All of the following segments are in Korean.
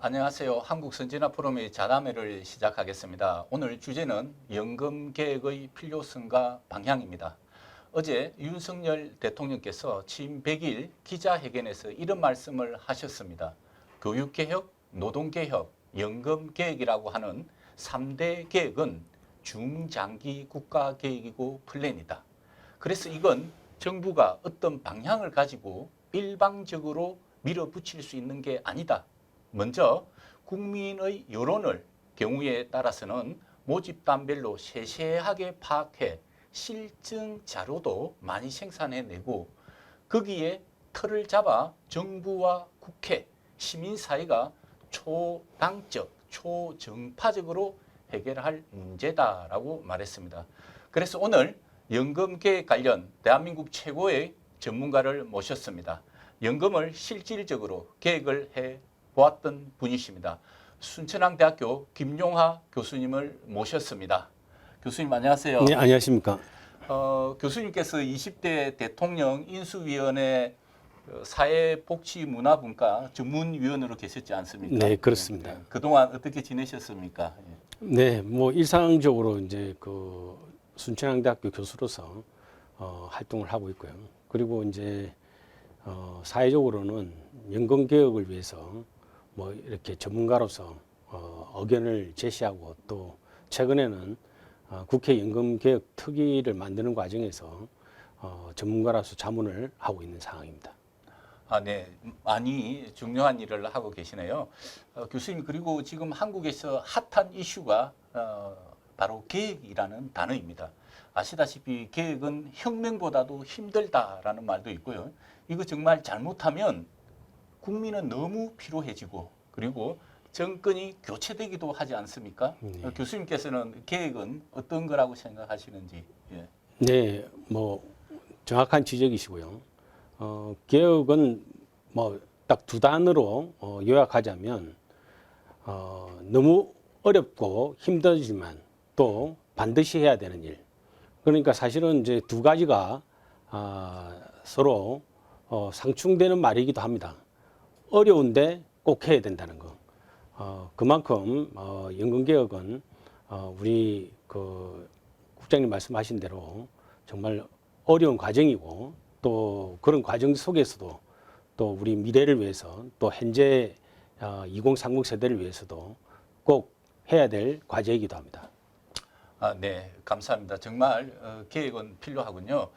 안녕하세요. 한국선진화포럼의 자담회를 시작하겠습니다. 오늘 주제는 연금개혁의 필요성과 방향입니다. 어제 윤석열 대통령께서 취임 100일 기자회견에서 이런 말씀을 하셨습니다. 교육개혁, 노동개혁, 연금개혁이라고 하는 3대 개혁은 중장기 국가개혁이고 플랜이다. 그래서 이건 정부가 어떤 방향을 가지고 일방적으로 밀어붙일 수 있는 게 아니다. 먼저 국민의 여론을 경우에 따라서는 모집단별로 세세하게 파악해 실증 자료도 많이 생산해내고 거기에 틀을 잡아 정부와 국회, 시민사회가 초당적, 초정파적으로 해결할 문제다라고 말했습니다. 그래서 오늘 연금개혁 관련 대한민국 최고의 전문가를 모셨습니다. 연금을 실질적으로 계획을 해 보았던 분이십니다. 순천향대학교 김용하 교수님을 모셨습니다. 교수님 안녕하세요. 네, 안녕하십니까. 교수님께서 20대 대통령 인수위원회 사회복지문화분과 전문위원으로 계셨지 않습니까? 네, 그렇습니다. 그동안 어떻게 지내셨습니까? 네, 뭐 일상적으로 이제 그 순천향대학교 교수로서 활동을 하고 있고요. 그리고 이제 사회적으로는 연금 개혁을 위해서 뭐 이렇게 전문가로서 의견을 제시하고 또 최근에는 국회 연금 개혁 특위를 만드는 과정에서 전문가로서 자문을 하고 있는 상황입니다. 네. 많이 중요한 일을 하고 계시네요. 교수님, 그리고 지금 한국에서 핫한 이슈가 바로 계획이라는 단어입니다. 아시다시피 계획은 혁명보다도 힘들다라는 말도 있고요. 이거 정말 잘못하면 국민은 너무 피로해지고 그리고 정권이 교체되기도 하지 않습니까? 교수님께서는 계획은 어떤 거라고 생각하시는지. 예. 네, 뭐 정확한 지적이시고요. 개혁은 뭐 딱 두 단어로 요약하자면 너무 어렵고 힘들지만 또 반드시 해야 되는 일. 그러니까 사실은 이제 두 가지가 서로 상충되는 말이기도 합니다. 어려운데 꼭 해야 된다는 거. 그만큼 연금개혁은 우리 그 국장님 말씀하신 대로 정말 어려운 과정이고 또 그런 과정 속에서도 또 우리 미래를 위해서 또 현재 2030 세대를 위해서도 꼭 해야 될 과제이기도 합니다. 네, 감사합니다. 정말 계획은 필요하군요.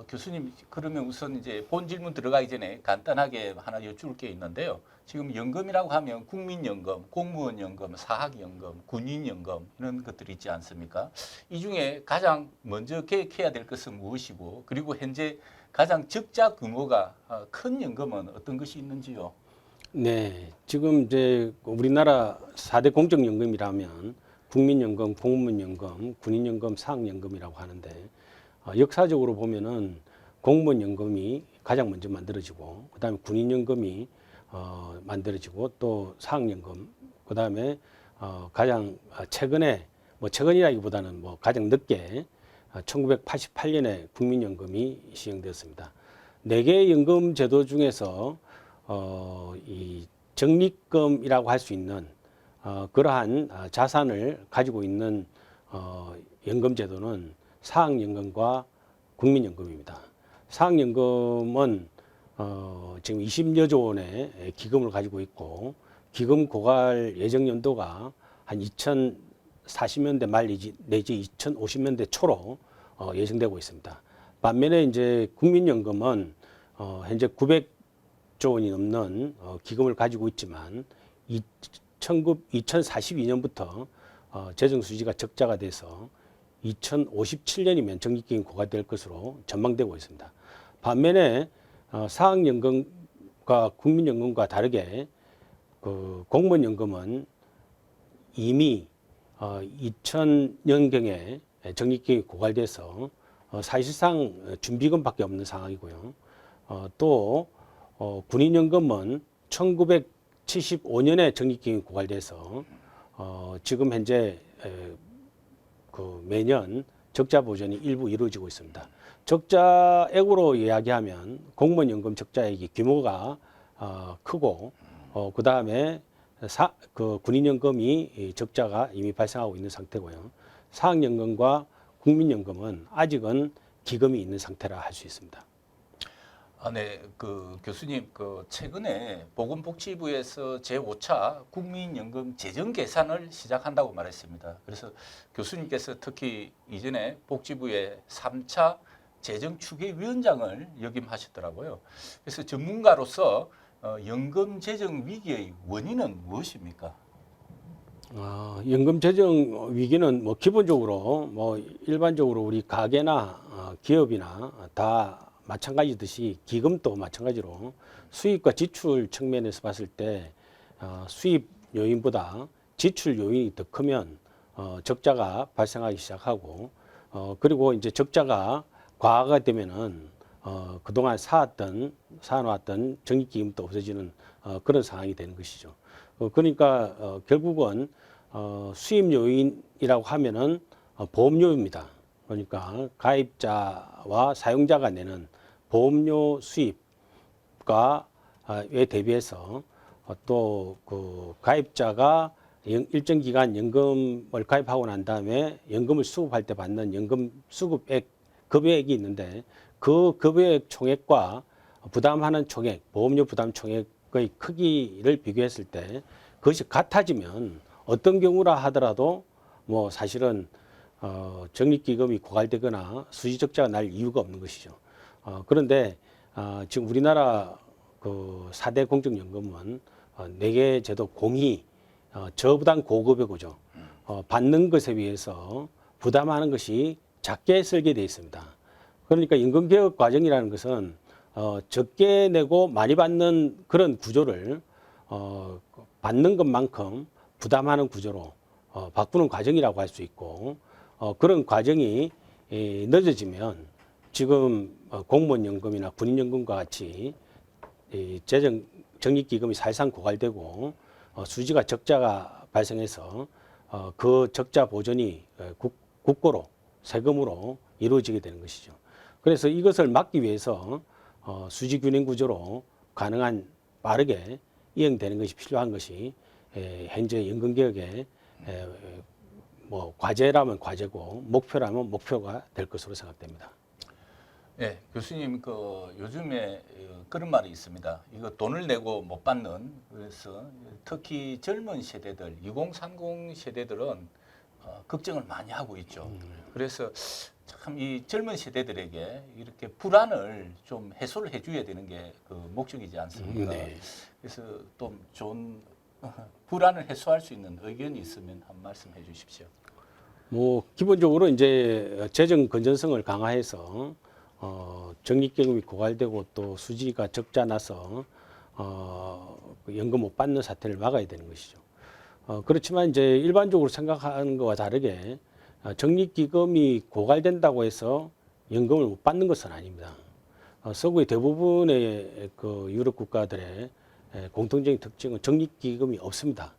교수님, 그러면 우선 이제 본 질문 들어가기 전에 간단하게 하나 여쭐 게 있는데요. 지금 연금이라고 하면 국민연금, 공무원연금, 사학연금, 군인연금 이런 것들이 있지 않습니까? 이 중에 가장 먼저 계획해야 될 것은 무엇이고, 그리고 현재 가장 적자 규모가 큰 연금은 어떤 것이 있는지요? 네, 지금 이제 우리나라 4대 공적연금이라면 국민연금, 공무원연금, 군인연금, 사학연금이라고 하는데 역사적으로 보면은 공무원연금이 가장 먼저 만들어지고 그다음에 군인연금이 만들어지고 또 사학연금 그다음에 가장 최근에 뭐 최근이라기보다는 뭐 가장 늦게 1988년에 국민연금이 시행되었습니다. 네 개의 연금 제도 중에서 이 적립금이라고 할 수 있는 그러한 자산을 가지고 있는 연금 제도는 사학연금과 국민연금입니다. 사학연금은 지금 20여조 원의 기금을 가지고 있고 기금 고갈 예정 연도가 한 2040년대 말 내지 2050년대 초로 예정되고 있습니다. 반면에 이제 국민연금은 현재 900조 원이 넘는 기금을 가지고 있지만 2042년부터 재정 수지가 적자가 돼서 2057년이면 적립기금이 고갈될 것으로 전망되고 있습니다. 반면에 사학연금과 국민연금과 다르게 그 공무원연금은 이미 2000년경에 적립기금이 고갈돼서 사실상 준비금밖에 없는 상황이고요. 또 군인연금은 1975년에 적립기금이 고갈돼서 지금 현재 그 매년 적자 보전이 일부 이루어지고 있습니다. 적자액으로 이야기하면 공무원연금 적자액이 규모가 크고 그 다음에 그 군인연금이 이 적자가 이미 발생하고 있는 상태고요. 사학연금과 국민연금은 아직은 기금이 있는 상태라 할 수 있습니다. 아, 네, 그 교수님, 그 최근에 보건복지부에서 제5차 국민연금 재정 계산을 시작한다고 말했습니다. 그래서 교수님께서 특히 이전에 복지부의 3차 재정 추계위원장을 역임하셨더라고요. 그래서 전문가로서 연금 재정 위기의 원인은 무엇입니까? 연금 재정 위기는 뭐 기본적으로 뭐 일반적으로 우리 가계나 기업이나 다 마찬가지듯이 기금도 마찬가지로 수입과 지출 측면에서 봤을 때 수입 요인보다 지출 요인이 더 크면 적자가 발생하기 시작하고 그리고 이제 적자가 과하가 되면은 그동안 쌓아놓았던 적립기금도 없어지는 그런 상황이 되는 것이죠. 그러니까 결국은 수입 요인이라고 하면은 보험료입니다. 그러니까 가입자와 사용자가 내는 보험료 수입과 에 대비해서 또 그 가입자가 일정 기간 연금을 가입하고 난 다음에 연금을 수급할 때 받는 연금 수급액 급여액이 있는데 그 급여액 총액과 부담하는 총액, 보험료 부담 총액의 크기를 비교했을 때 그것이 같아지면 어떤 경우라 하더라도 뭐 사실은 적립기금이 고갈되거나 수지적자가 날 이유가 없는 것이죠. 그런데 지금 우리나라 그 4대 공적연금은 4개 제도 공이 저부담 고급여고죠. 받는 것에 비해서 부담하는 것이 작게 설계되어 있습니다. 그러니까 연금개혁 과정이라는 것은 적게 내고 많이 받는 그런 구조를 받는 것만큼 부담하는 구조로 바꾸는 과정이라고 할 수 있고 그런 과정이 늦어지면 지금 공무원연금이나 군인연금과 같이 적립기금이 사실상 고갈되고 수지가 적자가 발생해서 그 적자 보전이 국고로 세금으로 이루어지게 되는 것이죠. 그래서 이것을 막기 위해서 수지균형 구조로 가능한 빠르게 이행되는 것이 필요한 것이 현재 연금개혁의 뭐 과제라면 과제고 목표라면 목표가 될 것으로 생각됩니다. 네, 교수님 그 요즘에 그런 말이 있습니다. 이거 돈을 내고 못 받는 그래서 특히 젊은 세대들 2030 세대들은 걱정을 많이 하고 있죠. 그래서 참 이 젊은 세대들에게 이렇게 불안을 좀 해소를 해줘야 되는 게 그 목적이지 않습니까? 네. 그래서 좀 좋은 불안을 해소할 수 있는 의견이 있으면 한 말씀 해주십시오. 뭐 기본적으로 이제 재정 건전성을 강화해서 적립기금이 고갈되고 또 수지가 적자 나서 연금 못 받는 사태를 막아야 되는 것이죠. 그렇지만 이제 일반적으로 생각하는 것과 다르게 적립기금이 고갈된다고 해서 연금을 못 받는 것은 아닙니다. 서구의 대부분의 그 유럽 국가들의 공통적인 특징은 적립기금이 없습니다.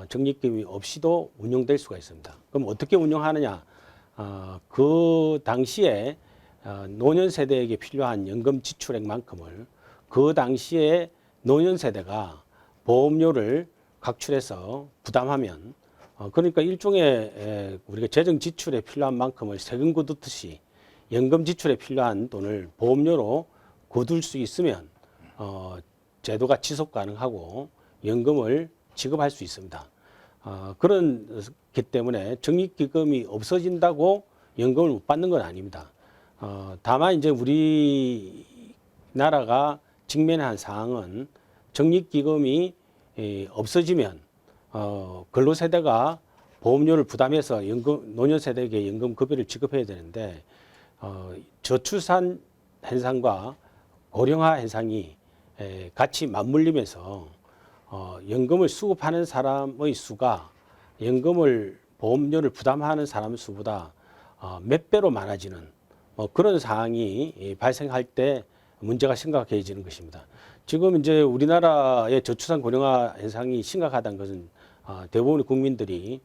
적립기금이 없이도 운영될 수가 있습니다. 그럼 어떻게 운영하느냐? 그 당시에 노년 세대에게 필요한 연금 지출액만큼을 그 당시에 노년 세대가 보험료를 각출해서 부담하면 그러니까 일종의 우리가 재정 지출에 필요한 만큼을 세금 거두듯이 연금 지출에 필요한 돈을 보험료로 거둘 수 있으면 제도가 지속 가능하고 연금을 지급할 수 있습니다. 그렇기 때문에 적립기금이 없어진다고 연금을 못 받는 건 아닙니다. 다만 이제 우리나라가 직면한 사항은 적립기금이 없어지면 근로세대가 보험료를 부담해서 노년 세대에게 연금 급여를 지급해야 되는데 저출산 현상과 고령화 현상이 같이 맞물리면서 연금을 수급하는 사람의 수가 연금을 보험료를 부담하는 사람 수보다 몇 배로 많아지는 그런 상황이 발생할 때 문제가 심각해지는 것입니다. 지금 이제 우리나라의 저출산 고령화 현상이 심각하다는 것은 대부분의 국민들이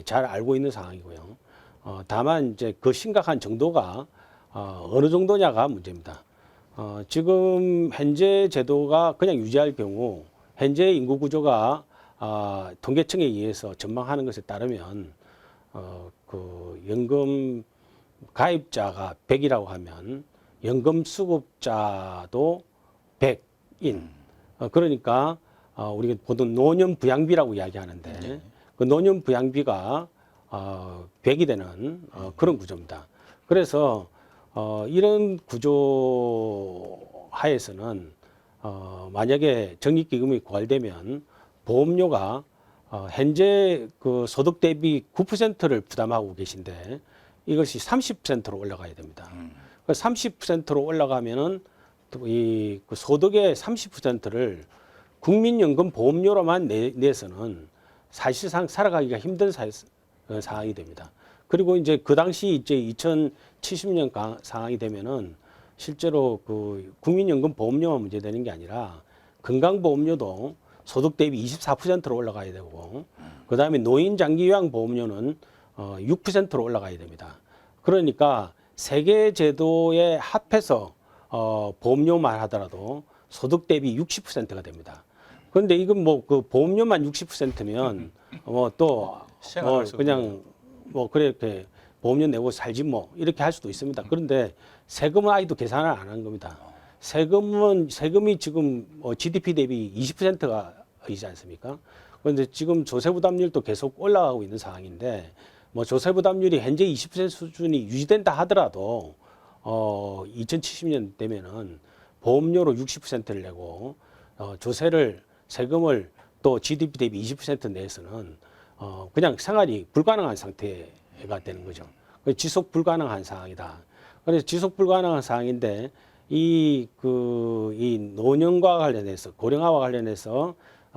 잘 알고 있는 상황이고요. 다만 이제 그 심각한 정도가 어느 정도냐가 문제입니다. 지금 현재 제도가 그냥 유지할 경우 현재 인구 구조가 통계청에 의해서 전망하는 것에 따르면 그 연금 가입자가 100이라고 하면 연금 수급자도 100인. 그러니까 우리가 보통 노년 부양비라고 이야기하는데 네. 그 노년 부양비가 100이 되는 그런 구조입니다. 그래서 이런 구조 하에서는 만약에 적립기금이 고갈되면 보험료가 현재 그 소득 대비 9%를 부담하고 계신데 이것이 30%로 올라가야 됩니다. 30%로 올라가면은 그 소득의 30%를 국민연금 보험료로만 내서는 사실상 살아가기가 힘든 상황이 됩니다. 그리고 이제 그 당시 이제 2070년 상황이 되면은 실제로 그 국민연금 보험료만 문제되는 게 아니라 건강보험료도 소득 대비 24%로 올라가야 되고, 그 다음에 노인장기요양 보험료는 6%로 올라가야 됩니다. 그러니까 세 개 제도에 합해서 보험료만 하더라도 소득 대비 60%가 됩니다. 그런데 이건 뭐 그 보험료만 60%면 또 생활할 수 그냥 뭐 그렇게 보험료 내고 살지 뭐 이렇게 할 수도 있습니다. 그런데 세금은 아직도 계산을 안 한 겁니다. 세금이 지금 GDP 대비 20%가 이지 않습니까? 그런데 지금 조세 부담률도 계속 올라가고 있는 상황인데 뭐 조세 부담률이 현재 20% 수준이 유지된다 하더라도 2070년 되면은 보험료로 60%를 내고 세금을 또 GDP 대비 20% 내서는 그냥 생활이 불가능한 상태가 되는 거죠. 지속 불가능한 상황이다. 그래서 지속 불가능한 상황인데 이 노년과 관련해서 고령화와 관련해서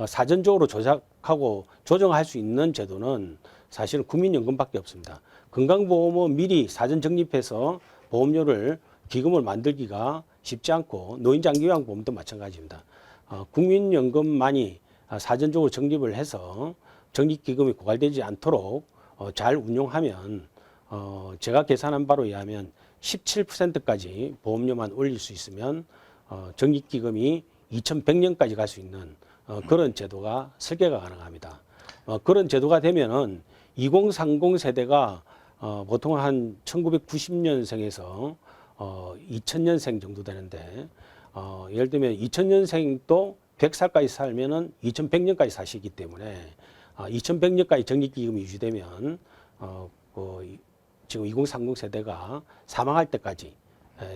사전적으로 조작하고 조정할 수 있는 제도는 사실은 국민연금밖에 없습니다. 건강보험은 미리 사전 적립해서 보험료를 기금을 만들기가 쉽지 않고 노인장기요양보험도 마찬가지입니다. 국민연금만이 사전적으로 적립을 해서 적립기금이 고갈되지 않도록 잘 운용하면 제가 계산한 바로 의하면 17%까지 보험료만 올릴 수 있으면 적립기금이 2100년까지 갈 수 있는 그런 제도가 설계가 가능합니다. 그런 제도가 되면은 2030 세대가 보통 한 1990년생에서 2000년생 정도 되는데 예를 들면 2000년생도 100살까지 살면은 2100년까지 사시기 때문에 2100년까지 적립기금이 유지되면 지금 2030 세대가 사망할 때까지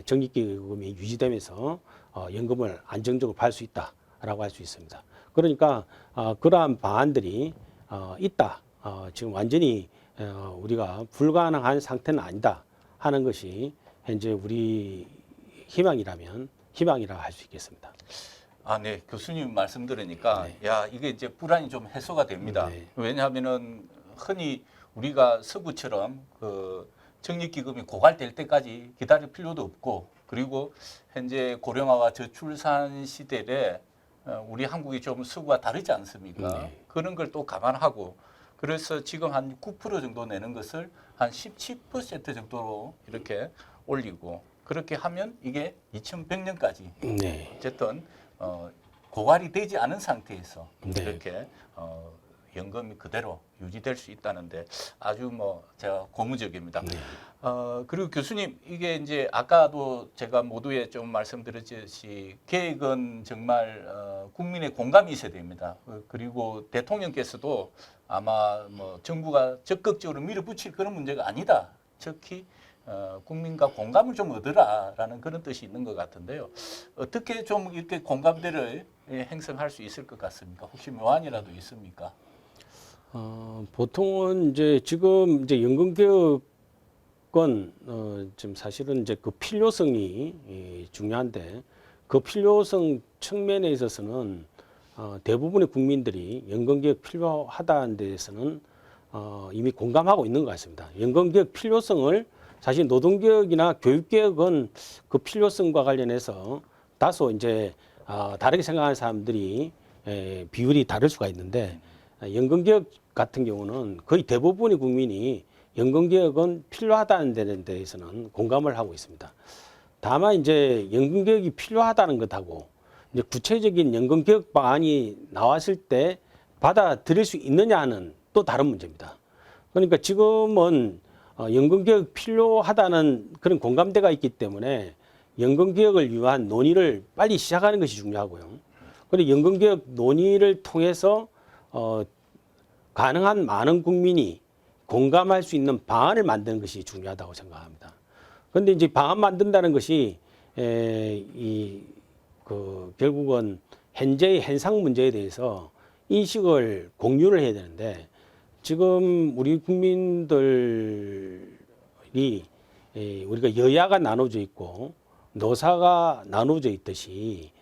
적립기금이 유지되면서 연금을 안정적으로 받을 수 있다라고 할 수 있습니다. 그러니까 그러한 방안들이 있다. 지금 완전히 우리가 불가능한 상태는 아니다 하는 것이 현재 우리 희망이라고 할 수 있겠습니다. 네. 교수님 말씀 들으니까 네. 야, 이게 이제 불안이 좀 해소가 됩니다. 네. 왜냐하면은 흔히 우리가 서구처럼 그 적립기금이 고갈될 때까지 기다릴 필요도 없고, 그리고 현재 고령화와 저출산 시대에 우리 한국이 좀 서구와 다르지 않습니까? 네. 그런 걸 또 감안하고, 그래서 지금 한 9% 정도 내는 것을 한 17% 정도로 이렇게 올리고, 그렇게 하면 이게 2100년까지 네. 어쨌든 고갈이 되지 않은 상태에서 네. 이렇게 연금이 그대로 유지될 수 있다는데 아주 뭐 제가 고무적입니다. 네. 그리고 교수님, 이게 이제 아까도 제가 모두에 좀 말씀드렸듯이 계획은 정말 국민의 공감이 있어야 됩니다. 그리고 대통령께서도 아마 뭐 정부가 적극적으로 밀어붙일 그런 문제가 아니다. 특히 국민과 공감을 좀 얻으라라는 그런 뜻이 있는 것 같은데요. 어떻게 좀 이렇게 공감대를 형성할 수 있을 것 같습니까? 혹시 묘안이라도 있습니까? 보통은 이제 지금 이제 연금개혁은 지금 사실은 이제 그 필요성이 중요한데 그 필요성 측면에 있어서는 대부분의 국민들이 연금개혁 필요하다는 데에서는 이미 공감하고 있는 것 같습니다. 연금개혁 필요성을 사실 노동개혁이나 교육개혁은 그 필요성과 관련해서 다소 이제 다르게 생각하는 사람들이 비율이 다를 수가 있는데 연금개혁 같은 경우는 거의 대부분의 국민이 연금개혁은 필요하다는 데는 대해서는 공감을 하고 있습니다. 다만 이제 연금개혁이 필요하다는 것하고 이제 구체적인 연금개혁 방안이 나왔을 때 받아들일 수 있느냐는 또 다른 문제입니다. 그러니까 지금은 연금개혁 필요하다는 그런 공감대가 있기 때문에 연금개혁을 위한 논의를 빨리 시작하는 것이 중요하고요. 그리고 연금개혁 논의를 통해서 가능한 많은 국민이 공감할 수 있는 방안을 만드는 것이 중요하다고 생각합니다. 그런데 이제 방안 만든다는 것이 결국은 현재의 현상 문제에 대해서 인식을 공유를 해야 되는데 지금 우리 국민들이 우리가 여야가 나눠져 있고 노사가 나눠져 있듯이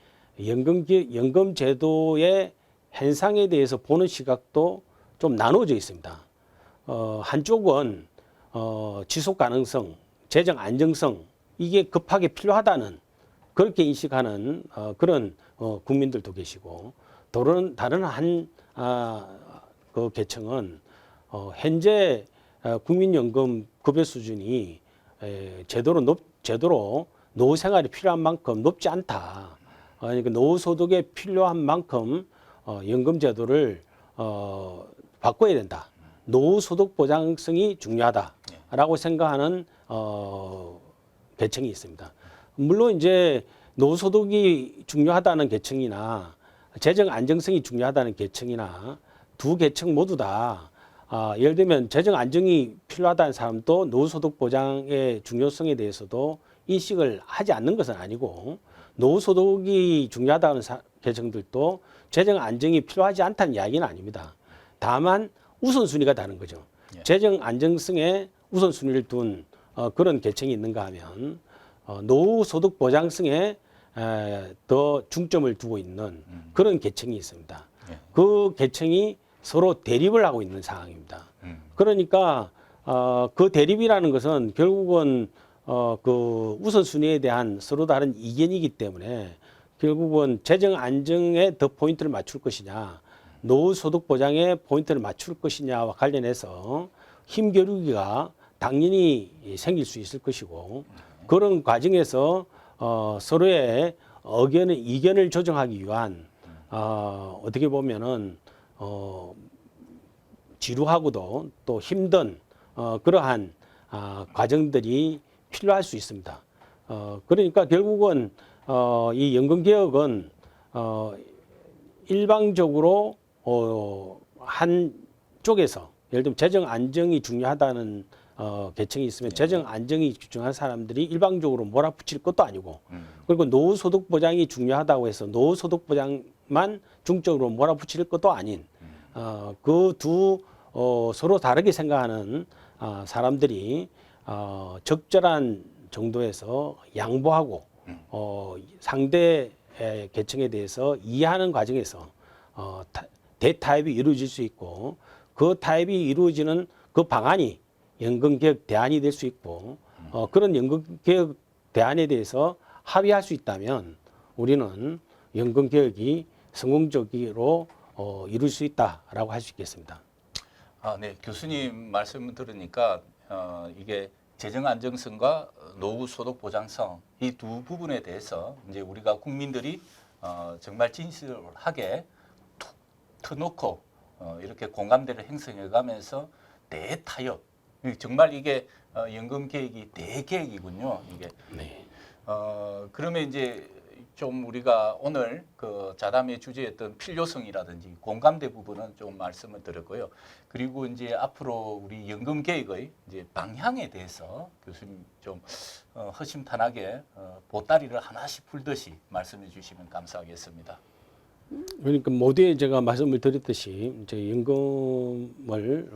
연금 제도의 현상에 대해서 보는 시각도 좀 나눠져 있습니다. 한쪽은 지속 가능성, 재정 안정성 이게 급하게 필요하다는 그렇게 인식하는 그런 국민들도 계시고 다른 한 그 계층은 현재 국민연금 급여 수준이 제대로 노후 생활이 필요한 만큼 높지 않다. 그러니까 노후 소득에 필요한 만큼 연금 제도를 바꿔야 된다. 노후 소득 보장성이 중요하다라고 생각하는 계층이 있습니다. 물론 이제 노후 소득이 중요하다는 계층이나 재정 안정성이 중요하다는 계층이나 두 계층 모두 다 예를 들면 재정 안정이 필요하다는 사람도 노후 소득 보장의 중요성에 대해서도 인식을 하지 않는 것은 아니고 노후 소득이 중요하다는 계층들도 재정 안정이 필요하지 않다는 이야기는 아닙니다. 다만 우선순위가 다른 거죠. 재정 안정성에 우선순위를 둔 그런 계층이 있는가 하면 노후 소득 보장성에 더 중점을 두고 있는 그런 계층이 있습니다. 그 계층이 서로 대립을 하고 있는 상황입니다. 그러니까 그 대립이라는 것은 결국은 그 우선순위에 대한 서로 다른 이견이기 때문에 결국은 재정 안정에 더 포인트를 맞출 것이냐 노후 소득 보장에 포인트를 맞출 것이냐와 관련해서 힘겨루기가 당연히 생길 수 있을 것이고 그런 과정에서 서로의 이견을 조정하기 위한 어떻게 보면은 지루하고도 또 힘든 그러한 과정들이 필요할 수 있습니다. 그러니까 결국은 이 연금개혁은 일방적으로 한 쪽에서 예를 들면 재정 안정이 중요하다는 계층이 있으면 재정 안정이 중요한 사람들이 일방적으로 몰아붙일 것도 아니고 그리고 노후 소득 보장이 중요하다고 해서 노후 소득 보장만 중점으로 몰아붙일 것도 아닌 그 두 서로 다르게 생각하는 사람들이 적절한 정도에서 양보하고 상대 계층에 대해서 이해하는 과정에서 대타협이 이루어질 수 있고 그 타협이 이루어지는 그 방안이 연금개혁 대안이 될 수 있고 그런 연금개혁 대안에 대해서 합의할 수 있다면 우리는 연금개혁이 성공적으로 이룰 수 있다라고 할 수 있겠습니다. 네, 교수님 말씀을 들으니까 이게 재정 안정성과 노후 소득 보장성 이 두 부분에 대해서 이제 우리가 국민들이 정말 진실하게 툭 터놓고 이렇게 공감대를 형성해가면서 대타협 정말 이게 연금 계획이 대계획이군요. 이게 네. 그러면 이제 좀 우리가 오늘 그 자담의 주제였던 필요성이라든지 공감대 부분은 좀 말씀을 드렸고요. 그리고 이제 앞으로 우리 연금 계획의 이제 방향에 대해서 교수님 좀 허심탄회하게 보따리를 하나씩 풀듯이 말씀해 주시면 감사하겠습니다. 그러니까 모두에 제가 말씀을 드렸듯이 이제 연금을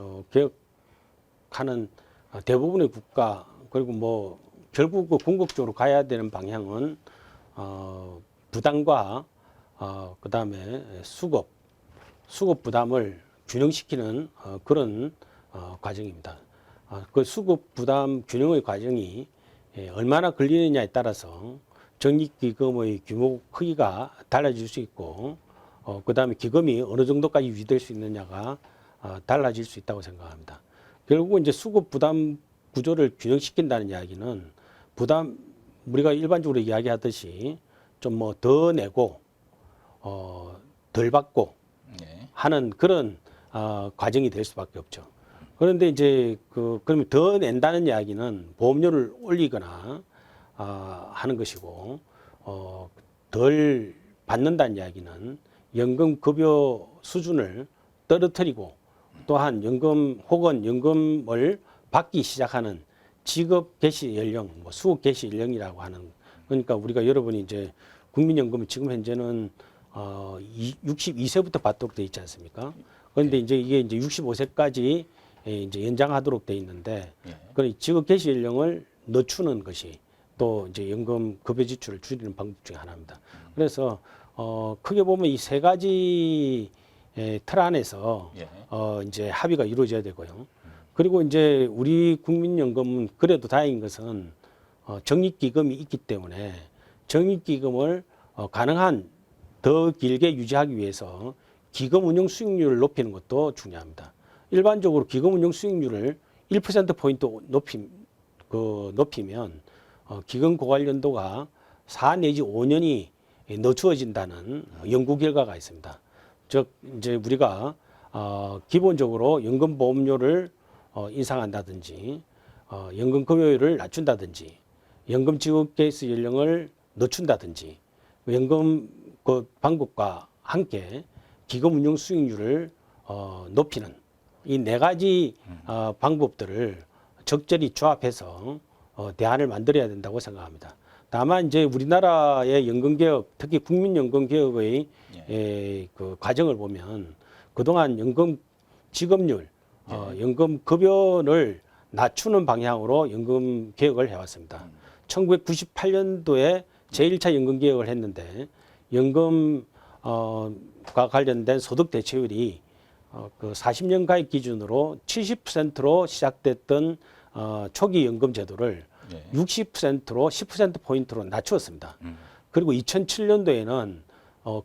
개혁하는 대부분의 국가 그리고 뭐 결국 그 궁극적으로 가야 되는 방향은 부담과 그다음에 수급 부담을 균형시키는 그런 과정입니다. 그 수급 부담 균형의 과정이 얼마나 걸리느냐에 따라서 적립기금의 규모 크기가 달라질 수 있고 그다음에 기금이 어느 정도까지 유지될 수 있느냐가 달라질 수 있다고 생각합니다. 결국은 이제 수급 부담 구조를 균형시킨다는 이야기는 우리가 일반적으로 이야기하듯이 좀 뭐 더 내고 덜 받고 네. 하는 그런 과정이 될 수밖에 없죠. 그런데 이제 그러면 더 낸다는 이야기는 보험료를 올리거나 하는 것이고 덜 받는다는 이야기는 연금 급여 수준을 떨어뜨리고 또한 연금 혹은 연금을 받기 시작하는 직업 개시 연령, 뭐 수급 개시 연령이라고 하는 그러니까 우리가 여러분이 이제 국민연금은 지금 현재는 62세부터 받도록 돼 있지 않습니까? 그런데 이제 이게 이제 65세까지 이제 연장하도록 돼 있는데 예. 그 직업 개시 연령을 늦추는 것이 또 이제 연금 급여 지출을 줄이는 방법 중에 하나입니다. 그래서 크게 보면 이 세 가지 틀 안에서 예. 이제 합의가 이루어져야 되고요. 그리고 이제 우리 국민연금은 그래도 다행인 것은 적립기금이 있기 때문에 적립기금을 가능한 더 길게 유지하기 위해서 기금 운용 수익률을 높이는 것도 중요합니다. 일반적으로 기금 운용 수익률을 1%포인트 높이면 기금 고갈 연도가 4 내지 5년이 늦추어진다는 연구 결과가 있습니다. 즉 이제 우리가 기본적으로 연금 보험료를 인상한다든지 연금 급여율을 낮춘다든지 연금 지급 케이스 연령을 늦춘다든지 연금 그 방법과 함께 기금 운용 수익률을 높이는 이 네 가지 방법들을 적절히 조합해서 대안을 만들어야 된다고 생각합니다. 다만 이제 우리나라의 연금 개혁, 특히 국민연금 개혁의 그 과정을 보면 그동안 연금 지급률, 연금 급여를 낮추는 방향으로 연금 개혁을 해왔습니다. 1998년도에 제1차 연금 개혁을 했는데 연금과 관련된 소득 대체율이 그 40년 가입 기준으로 70%로 시작됐던 초기 연금 제도를 60%로 10%포인트로 낮추었습니다. 그리고 2007년도에는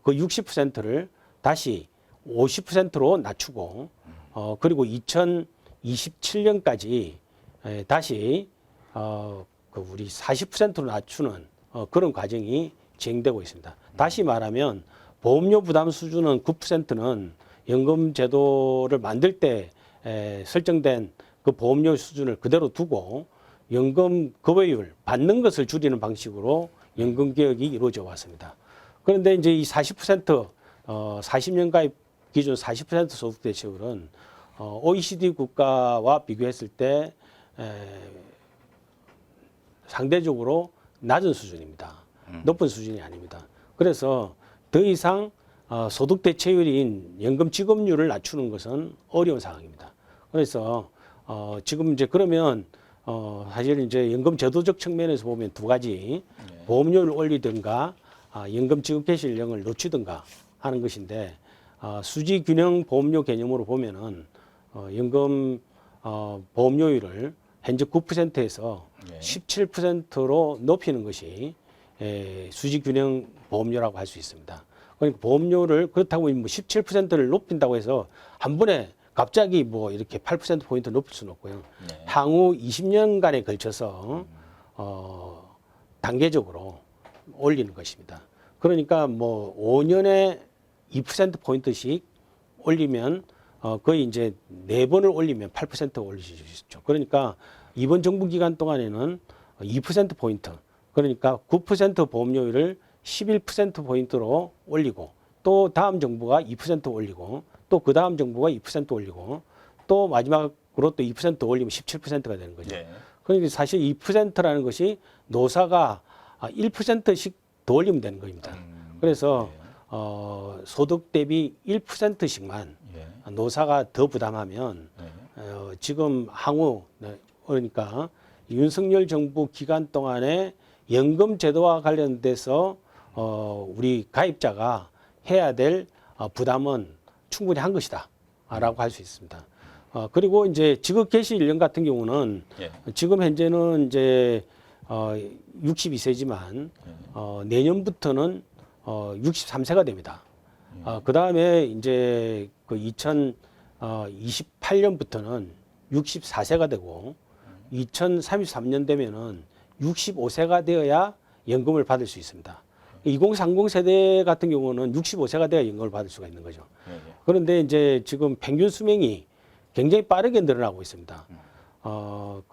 그 60%를 다시 50%로 낮추고 그리고 2027년까지 다시 그 우리 40%로 낮추는 그런 과정이 진행되고 있습니다. 다시 말하면 보험료 부담 수준은 9%는 연금 제도를 만들 때 설정된 그 보험료 수준을 그대로 두고 연금 급여율 받는 것을 줄이는 방식으로 연금 개혁이 이루어져 왔습니다. 그런데 이제 이 40% 40년 가입 기준 40% 소득 대체율은 OECD 국가와 비교했을 때 상대적으로 낮은 수준입니다. 높은 수준이 아닙니다. 그래서 더 이상 소득 대체율인 연금 지급률을 낮추는 것은 어려운 상황입니다. 그래서 지금 이제 그러면 사실 이제 연금 제도적 측면에서 보면 두 가지 보험료를 올리든가 연금 지급 개시 연령을 늦추든가 하는 것인데 수지 균형 보험료 개념으로 보면은 연금 보험료율을 현재 9%에서 17%로 높이는 것이 수지 균형 보험료라고 할 수 있습니다. 그러니까 보험료를 그렇다고 뭐 17%를 높인다고 해서 한 번에 갑자기 뭐 이렇게 8%포인트 높일 수는 없고요. 향후 20년간에 걸쳐서 단계적으로 올리는 것입니다. 그러니까 뭐 5년에 2%포인트씩 올리면 거의 이제 4번을 올리면 8% 올릴 수 있죠. 그러니까 이번 정부 기간 동안에는 2%포인트, 그러니까 9% 보험료율을 11%포인트로 올리고 또 다음 정부가 2% 올리고 또 그 다음 정부가 2% 올리고 또 마지막으로 또 2% 올리면 17%가 되는 거죠. 그러니까 사실 2%라는 것이 노사가 1%씩 더 올리면 되는 겁니다. 그래서 소득 대비 1%씩만 노사가 더 부담하면 지금 향후 그러니까 윤석열 정부 기간 동안에 연금 제도와 관련돼서 우리 가입자가 해야 될 부담은 충분히 한 것이다라고 할 수 있습니다. 그리고 이제 지급 개시 연령 같은 경우는 지금 현재는 이제 62세지만 내년부터는 63세가 됩니다. 그 다음에 이제 그 2028년부터는 64세가 되고 2033년 되면은 65세가 되어야 연금을 받을 수 있습니다. 2030 세대 같은 경우는 65세가 돼야 연금을 받을 수가 있는 거죠. 예, 예. 그런데 이제 지금 평균 수명이 굉장히 빠르게 늘어나고 있습니다.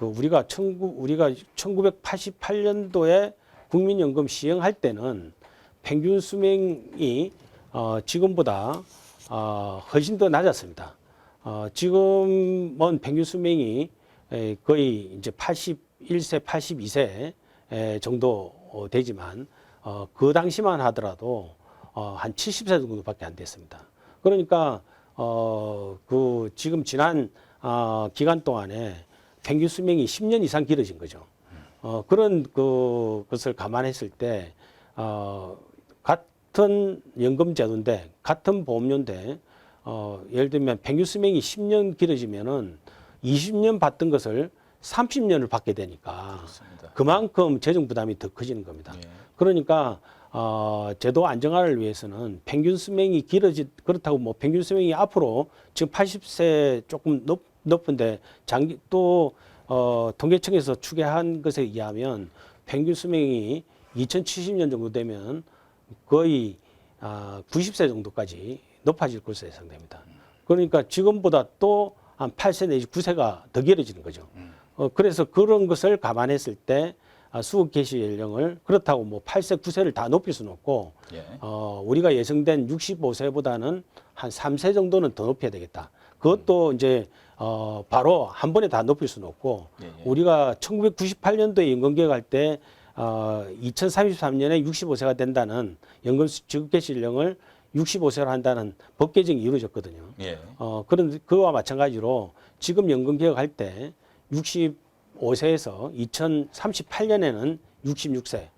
우리가 1988년도에 국민연금 시행할 때는 평균 수명이 지금보다 훨씬 더 낮았습니다. 지금은 평균 수명이 거의 이제 81세, 82세 정도 되지만 그 당시만 하더라도 한 70세 정도밖에 안 됐습니다. 그러니까 지금 지난 기간 동안에 평균 수명이 10년 이상 길어진 거죠. 그런 것을 감안했을 때 같은 연금 제도인데 같은 보험료인데 예를 들면 평균 수명이 10년 길어지면은 20년 받던 것을 30년을 받게 되니까 그렇습니다. 그만큼 재정 부담이 더 커지는 겁니다. 예. 그러니까 제도 안정화를 위해서는 평균 수명이 그렇다고 뭐 평균 수명이 앞으로 지금 80세 조금 높은데 통계청에서 추계한 것에 의하면 평균 수명이 2070년 정도 되면 거의 90세 정도까지 높아질 것으로 예상됩니다. 그러니까 지금보다 또 한 8세 내지 9세가 더 길어지는 거죠. 그래서 그런 것을 감안했을 때 수급 개시 연령을 그렇다고 뭐 8세, 9세를 다 높일 수는 없고 예. 우리가 예상된 65세보다는 한 3세 정도는 더 높여야 되겠다. 그것도 이제 바로 한 번에 다 높일 수는 없고 예, 예. 우리가 1998년도에 연금개혁할 때 2033년에 65세가 된다는 연금 지급 개시 연령을 65세로 한다는 법 개정이 이루어졌거든요. 예. 그런 그와 마찬가지로 지금 연금 개혁할 때 65세에서 2038년에는 66세,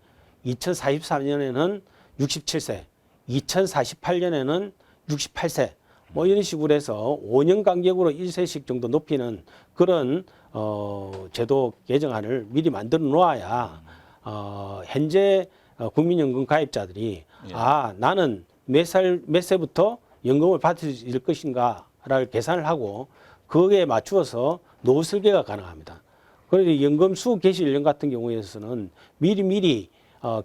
2044년에는 67세, 2048년에는 68세 뭐 이런 식으로 해서 5년 간격으로 1세씩 정도 높이는 그런 제도 개정안을 미리 만들어 놓아야 현재 국민연금 가입자들이 예. 나는 몇 세부터 연금을 받을 것인가를 계산을 하고 거기에 맞추어서 노후 설계가 가능합니다. 그런데 연금 수급 개시 연령 같은 경우에서는 미리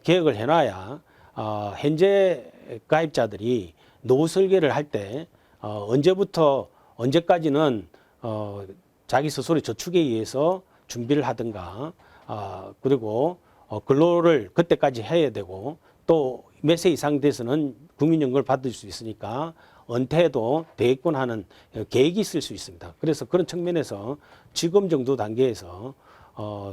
계획을 해놔야 현재 가입자들이 노후 설계를 할 때 언제부터 언제까지는 자기 스스로 저축에 의해서 준비를 하든가 그리고 근로를 그때까지 해야 되고 또 몇 세 이상 돼서는 국민연금을 받을 수 있으니까 은퇴도 되겠군 하는 계획이 있을 수 있습니다. 그래서 그런 측면에서 지금 정도 단계에서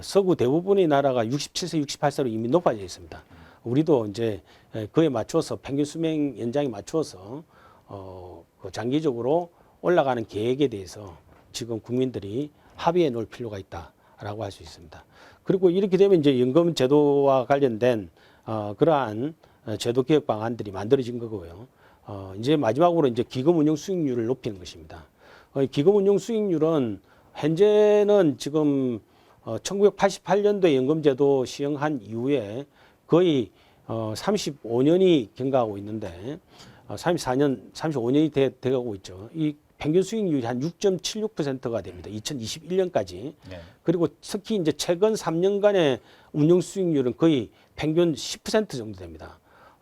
서구 대부분의 나라가 67세, 68세로 이미 높아져 있습니다. 우리도 이제 그에 맞춰서 평균 수명 연장에 맞추어서 장기적으로 올라가는 계획에 대해서 지금 국민들이 합의해 놓을 필요가 있다라고 할 수 있습니다. 그리고 이렇게 되면 이제 연금 제도와 관련된 그러한 제도 개혁 방안들이 만들어진 거고요. 이제 마지막으로 이제 기금 운용 수익률을 높이는 것입니다. 기금 운용 수익률은 현재는 지금 1988년도에 연금제도 시행한 이후에 거의 35년이 경과하고 있는데 35년이 돼가고 있죠. 이 평균 수익률이 한 6.76%가 됩니다. 2021년까지. 네. 그리고 특히 이제 최근 3년간의 운용 수익률은 거의 평균 10% 정도 됩니다.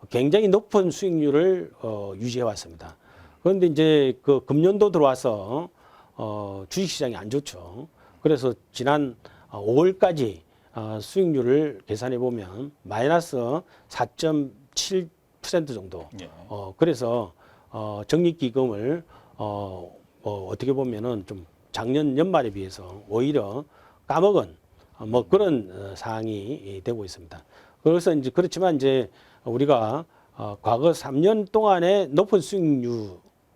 굉장히 높은 수익률을 유지해 왔습니다. 그런데 이제 그 금년도 들어와서 주식시장이 안 좋죠. 그래서 지난 5월까지 수익률을 계산해 보면 마이너스 4.7% 정도. 예. 그래서 적립기금을 어떻게 보면은 좀 작년 연말에 비해서 오히려 까먹은 뭐 그런 사항이 되고 있습니다. 그래서 이제 그렇지만 이제 우리가 과거 3년 동안에 높은 수익률이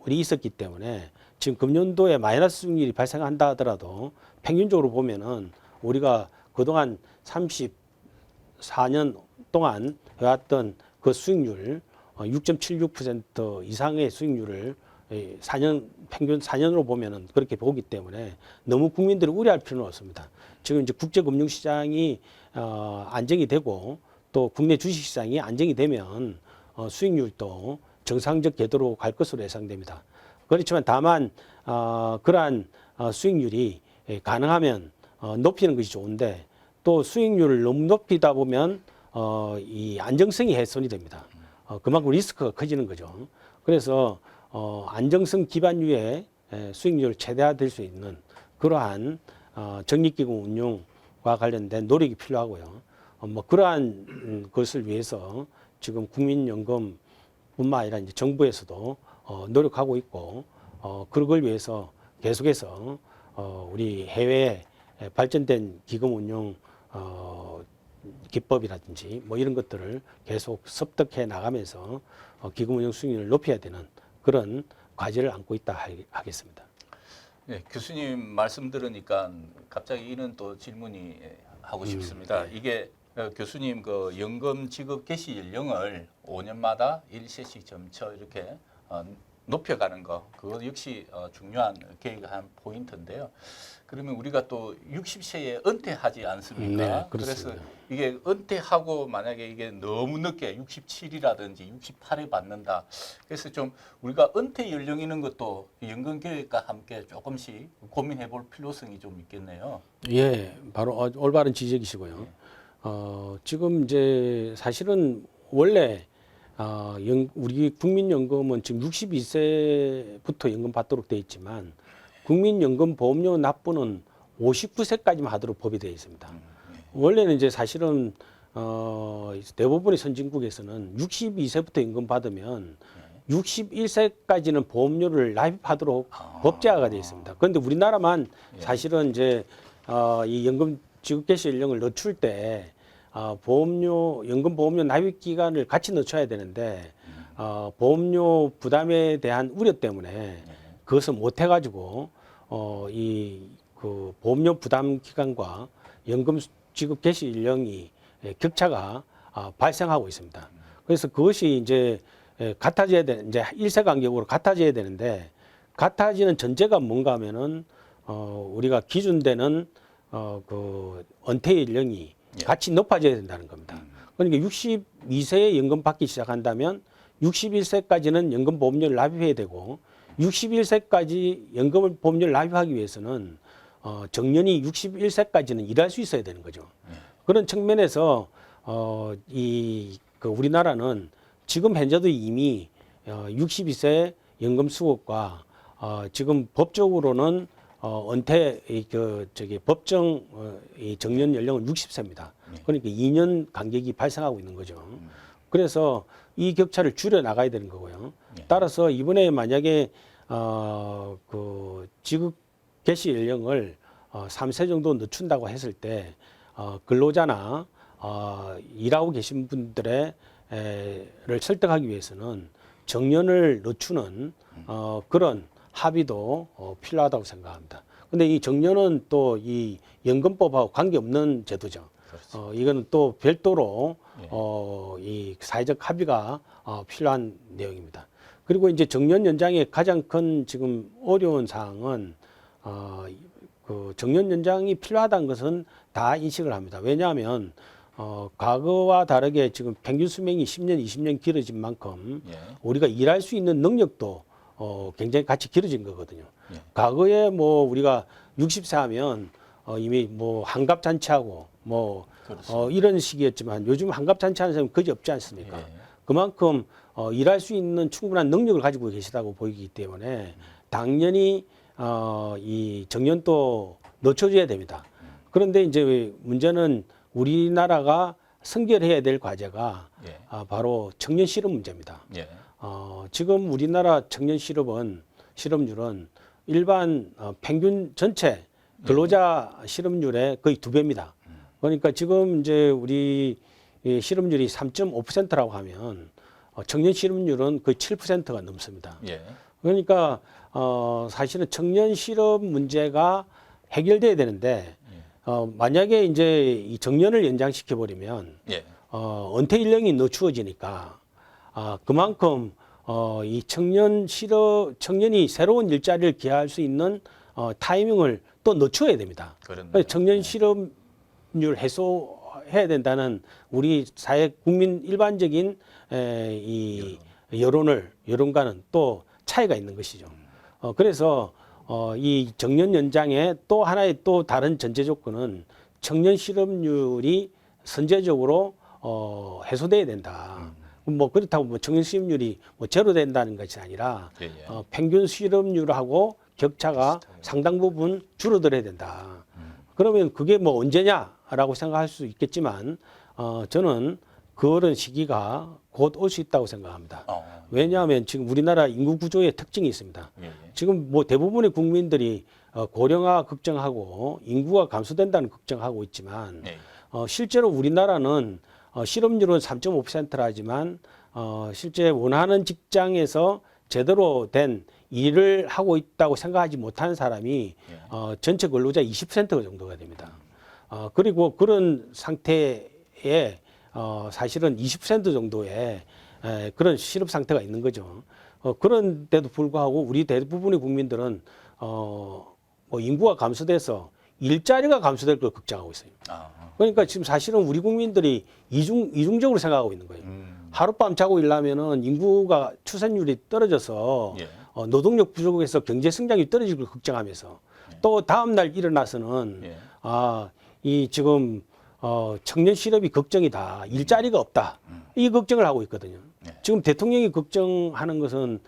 있었기 때문에 지금 금년도에 마이너스 수익률이 발생한다 하더라도 평균적으로 보면은 우리가 그동안 34년 동안 해왔던 그 수익률 6.76% 이상의 수익률을 4년 평균 4년으로 보면은 그렇게 보기 때문에 너무 국민들이 우려할 필요는 없습니다. 지금 이제 국제 금융 시장이 안정이 되고 또 국내 주식 시장이 안정이 되면 수익률도 정상적 궤도로 갈 것으로 예상됩니다. 그렇지만 다만 그러한 수익률이 가능하면 높이는 것이 좋은데 또 수익률을 너무 높이다 보면 이 안정성이 훼손이 됩니다. 그만큼 리스크가 커지는 거죠. 그래서 안정성 기반유의 수익률을 최대화될 수 있는 그러한 적립기금 운용과 관련된 노력이 필요하고요. 뭐 그러한 것을 위해서 지금 국민연금뿐만 아니라 이제 정부에서도 노력하고 있고 그걸 위해서 계속해서 우리 해외에 발전된 기금 운용 기법이라든지 뭐 이런 것들을 계속 습득해 나가면서 기금 운용 수익률을 높여야 되는 그런 과제를 안고 있다 하겠습니다. 네, 교수님 말씀 들으니까 갑자기 이런 또 질문이 하고 싶습니다. 이게 교수님 그 연금 지급 개시 연령을 5년마다 1세씩 점차 이렇게 높여가는 거, 그것 역시 중요한 계획의 한 포인트인데요. 그러면 우리가 또 60세에 은퇴하지 않습니까? 네, 그래서 그렇습니다. 이게 은퇴하고 만약에 이게 너무 늦게 67이라든지 68에 받는다. 그래서 좀 우리가 은퇴 연령 있는 것도 연금 계획과 함께 조금씩 고민해 볼 필요성이 좀 있겠네요. 예, 바로 올바른 지적이시고요. 지금 이제 사실은 원래 우리 국민연금은 지금 62세부터 연금 받도록 되어 있지만 국민연금 보험료 납부는 59세까지만 하도록 법이 되어 있습니다. 원래는 이제 사실은 대부분의 선진국에서는 62세부터 연금 받으면 61세까지는 보험료를 납입하도록 법제화가 되어 있습니다. 그런데 우리나라만 사실은 이제 이 연금 지급 개시 연령을 늦출 때 연금 보험료 납입 기간을 같이 늦춰야 되는데 보험료 부담에 대한 우려 때문에 그것을 못 해가지고 그 보험료 부담 기간과 연금 지급 개시 연령이 격차가 발생하고 있습니다. 그래서 그것이 이제 같아져야 이제 일세 간격으로 같아져야 되는데 같아지는 전제가 뭔가 하면은 우리가 기준되는 그 은퇴 연령이 같이 높아져야 된다는 겁니다. 그러니까 62세에 연금 받기 시작한다면 61세까지는 연금 보험료를 납입해야 되고 61세까지 연금 보험료를 납입하기 위해서는 정년이 61세까지는 일할 수 있어야 되는 거죠. 그런 측면에서 그 우리나라는 지금 현재도 이미 62세 연금 수급과 지금 법적으로는 은퇴 법정 이 정년 연령은 60세입니다. 그러니까 2년 간격이 발생하고 있는 거죠. 그래서 이 격차를 줄여 나가야 되는 거고요. 따라서 이번에 만약에 그 지급 개시 연령을 3세 정도 늦춘다고 했을 때 근로자나 일하고 계신 분들을 설득하기 위해서는 정년을 늦추는 그런 합의도 필요하다고 생각합니다. 근데 이 정년은 또 이 연금법하고 관계없는 제도죠. 그렇죠. 이거는 또 별도로 이 사회적 합의가 필요한 내용입니다. 그리고 이제 정년 연장의 가장 큰 지금 어려운 사항은 그 정년 연장이 필요하다는 것은 다 인식을 합니다. 왜냐하면 과거와 다르게 지금 평균 수명이 10년, 20년 길어진 만큼 우리가 일할 수 있는 능력도 굉장히 같이 길어진 거거든요. 과거에 뭐 우리가 60세 하면 이미 뭐 환갑 잔치하고 뭐 이런 시기였지만 요즘 환갑 잔치하는 사람이 거의 없지 않습니까? 그만큼 일할 수 있는 충분한 능력을 가지고 계시다고 보이기 때문에 당연히 이 정년도 늦춰줘야 됩니다. 그런데 이제 문제는 우리나라가 선결해야 될 과제가 바로 청년 실업 문제입니다. 지금 우리나라 청년 실업률은 일반 평균 전체 근로자 실업률의 거의 2배입니다. 그러니까 지금 이제 우리 실업률이 3.5%라고 하면 청년 실업률은 거의 7%가 넘습니다. 그러니까 사실은 청년 실업 문제가 해결돼야 되는데 만약에 이제 이 정년을 연장시켜 버리면 은퇴 연령이 늦추어지니까 그만큼 이 청년이 새로운 일자리를 기회할 수 있는 타이밍을 또 늦춰야 됩니다. 그래서 청년 실업률 해소해야 된다는 우리 사회 국민 일반적인 이 여론과는 또 차이가 있는 것이죠. 그래서 이 정년 연장의 또 하나의 또 다른 전제 조건은 청년 실업률이 선제적으로 해소돼야 된다. 뭐 그렇다고 뭐 청년 실업률이 뭐 제로 된다는 것이 아니라 예, 예. 평균 실업률하고 격차가 상당 부분 줄어들어야 된다. 그러면 그게 뭐 언제냐라고 생각할 수 있겠지만 저는 그런 시기가 곧 올 수 있다고 생각합니다. 왜냐하면 지금 우리나라 인구 구조의 특징이 있습니다. 예, 예. 지금 뭐 대부분의 국민들이 고령화 걱정하고 인구가 감소된다는 걱정하고 있지만 예. 실제로 우리나라는 실업률은 3.5%라지만 실제 원하는 직장에서 제대로 된 일을 하고 있다고 생각하지 못하는 사람이 전체 근로자 20% 정도가 됩니다. 그리고 그런 상태에 사실은 20% 정도의 그런 실업 상태가 있는 거죠. 그런데도 불구하고 우리 대부분의 국민들은 뭐 인구가 감소돼서 일자리가 감소될 걸 걱정하고 있어요. 그러니까 지금 사실은 우리 국민들이 이중적으로 생각하고 있는 거예요. 하룻밤 자고 일하면은 인구가 출산율이 떨어져서 예. 노동력 부족해서 경제 성장이 떨어질 걸 걱정하면서 또 다음 날 일어나서는 예. 이 지금 청년 실업이 걱정이다. 일자리가 없다. 이 걱정을 하고 있거든요. 예. 지금 대통령이 걱정하는 것은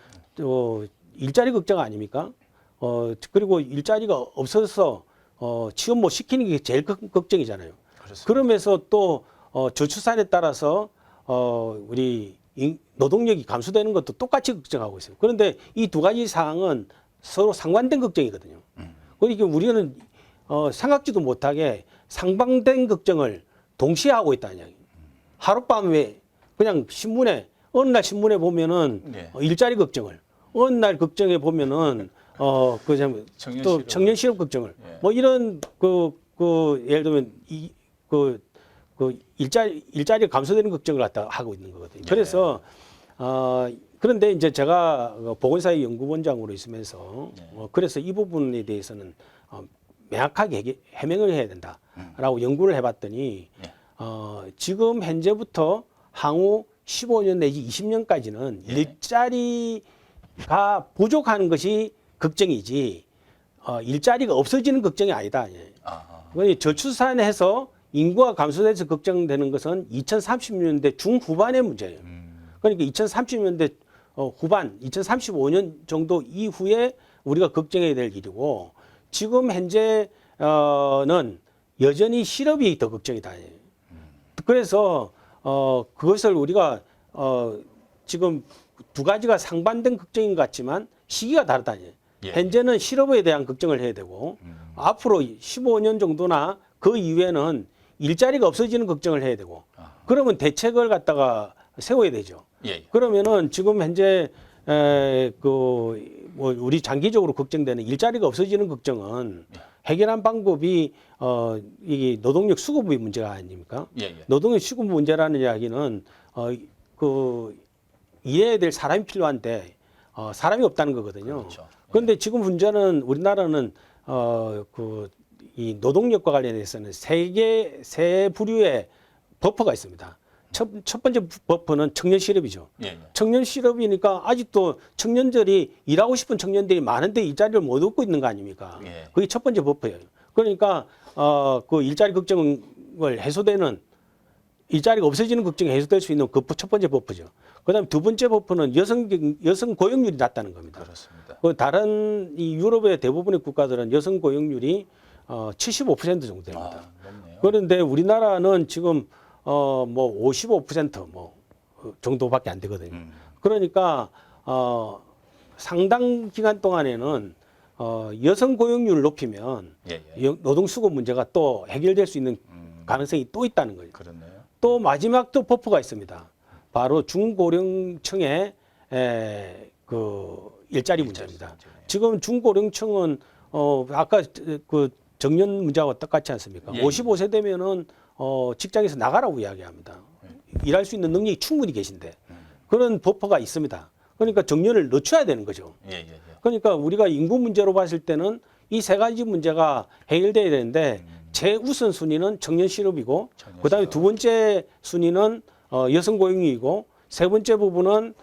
일자리 걱정 아닙니까? 그리고 일자리가 없어서 취업 못 시키는 게 제일 걱정이잖아요. 그렇습니다. 그러면서 또 저출산에 따라서 우리 노동력이 감소되는 것도 똑같이 걱정하고 있어요. 그런데 이 두 가지 사항은 서로 상반된 걱정이거든요. 그러니까 우리는 생각지도 못하게 상반된 걱정을 동시에 하고 있다는 이야기. 하룻밤에 그냥 신문에 어느 날 신문에 보면은 네. 일자리 걱정을 어느 날 걱정에 보면은 또 청년 실업 걱정을 예. 뭐 이런 예를 들면 일자리 감소되는 걱정을 갖다 하고 있는 거거든요. 그래서 그런데 이제 제가 보건사회 연구원장으로 있으면서 그래서 이 부분에 대해서는 명확하게 해명을 해야 된다라고 연구를 해봤더니 지금 현재부터 향후 15년 내지 20년까지는 일자리가 부족하는 것이 걱정이지 일자리가 없어지는 걱정이 아니다. 저출산해서 인구가 감소돼서 걱정되는 것은 2030년대 중후반의 문제예요. 그러니까 2030년대 후반, 2035년 정도 이후에 우리가 걱정해야 될 일이고 지금 현재는 여전히 실업이 더 걱정이다. 그래서 그것을 우리가 지금 두 가지가 상반된 걱정인 것 같지만 시기가 다르다. 현재는 실업에 대한 걱정을 해야 되고 앞으로 15년 정도나 그 이후에는 일자리가 없어지는 걱정을 해야 되고 그러면 대책을 갖다가 세워야 되죠. 그러면은 지금 현재 뭐 우리 장기적으로 걱정되는 일자리가 없어지는 걱정은 해결한 방법이 이 노동력 수급의 문제가 아닙니까? 노동력 수급 문제라는 이야기는 이해해야 될 사람이 필요한데 사람이 없다는 거거든요. 그렇죠. 그런데 지금 문제는 우리나라는 이 노동력과 관련해서는 세 부류의 버퍼가 있습니다. 첫 번째 버퍼는 청년 실업이죠. 청년 실업이니까 아직도 청년들이 일하고 싶은 청년들이 많은데 일자리를 못 얻고 있는 거 아닙니까? 그게 첫 번째 버퍼예요. 그러니까 그 일자리 걱정을 해소되는 일자리가 없어지는 걱정이 해소될 수 있는 그 첫 번째 버퍼죠. 그다음에 두 번째 버퍼는 여성 고용률이 낮다는 겁니다. 그렇습니다. 그 다른 이 유럽의 대부분의 국가들은 여성 고용률이 75% 정도 됩니다. 높네요. 그런데 우리나라는 지금 뭐 55% 정도밖에 안 되거든요. 그러니까 상당 기간 동안에는 여성 고용률을 높이면 노동 수급 문제가 또 해결될 수 있는 가능성이 또 있다는 거예요. 그렇네요. 또 마지막 또 버프가 있습니다. 바로 중고령층의 그 일자리 문제입니다. 지금 중고령층은 아까 그 정년 문제하고 똑같지 않습니까? 55세 되면은 직장에서 나가라고 이야기합니다. 일할 수 있는 능력이 충분히 계신데 그런 버퍼가 있습니다. 그러니까 정년을 늦춰야 되는 거죠. 그러니까 우리가 인구 문제로 봤을 때는 이 세 가지 문제가 해결돼야 되는데 최우선 순위는 청년 실업이고 그다음에 두 번째 순위는 여성 고용이고 세 번째 부분은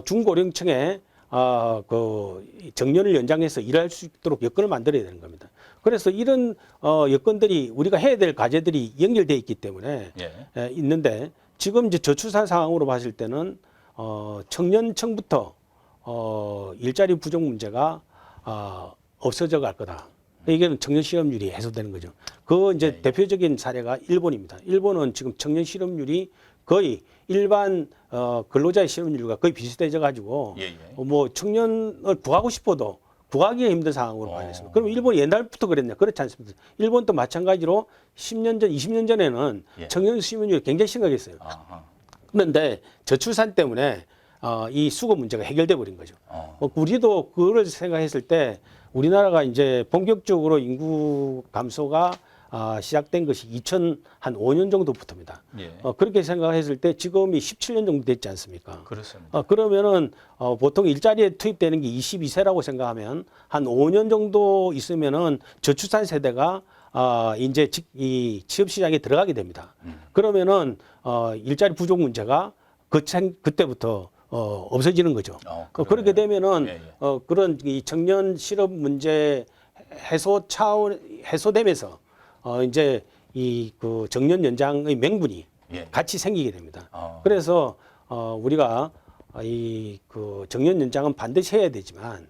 중고령층의 그 정년을 연장해서 일할 수 있도록 여건을 만들어야 되는 겁니다. 그래서 이런 여건들이 우리가 해야 될 과제들이 연결돼 있기 때문에 있는데 지금 이제 저출산 상황으로 봤을 때는 청년층부터 일자리 부족 문제가 없어져 갈 거다. 이게 청년 실업률이 해소되는 거죠. 그 이제 네. 대표적인 사례가 일본입니다. 일본은 지금 청년 실업률이 거의 일반 근로자의 실업률과 거의 비슷해져 가지고 예, 예. 뭐 청년을 구하고 싶어도 구하기가 힘든 상황으로 가야 됐습니다. 그럼 일본이 옛날부터 그랬냐? 그렇지 않습니다. 일본도 마찬가지로 10년 전, 20년 전에는 예. 청년 실업률이 굉장히 심각했어요. 아하. 그런데 저출산 때문에 이 수거 문제가 해결돼 버린 거죠. 어. 우리도 그걸 생각했을 때 우리나라가 이제 본격적으로 인구 감소가 시작된 것이 2005년 정도부터입니다. 예. 그렇게 생각했을 때 지금이 17년 정도 됐지 않습니까? 그렇습니다. 그러면은 보통 일자리에 투입되는 게 22세라고 생각하면 한 5년 정도 있으면은 저출산 세대가 이제 이 취업 시장에 들어가게 됩니다. 그러면은 일자리 부족 문제가 그때부터 없어지는 거죠. 그렇게 되면은 예, 예. 그런 이 청년 실업 문제 해소되면서 이제 이 그 정년 연장의 명분이 예. 같이 생기게 됩니다. 그래서 우리가 이 그 정년 연장은 반드시 해야 되지만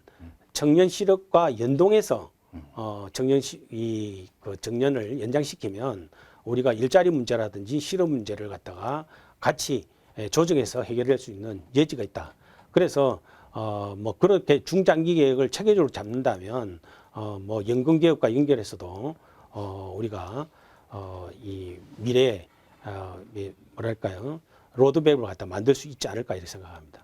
청년 실업과 연동해서 그 정년을 연장시키면 우리가 일자리 문제라든지 실업 문제를 갖다가 같이 조정해서 해결할 수 있는 여지가 있다. 그래서 뭐 그렇게 중장기 계획을 체계적으로 잡는다면 뭐 연금 개혁과 연결해서도 우리가 이 미래에 뭐랄까요 로드맵을 갖다 만들 수 있지 않을까 이렇게 생각합니다.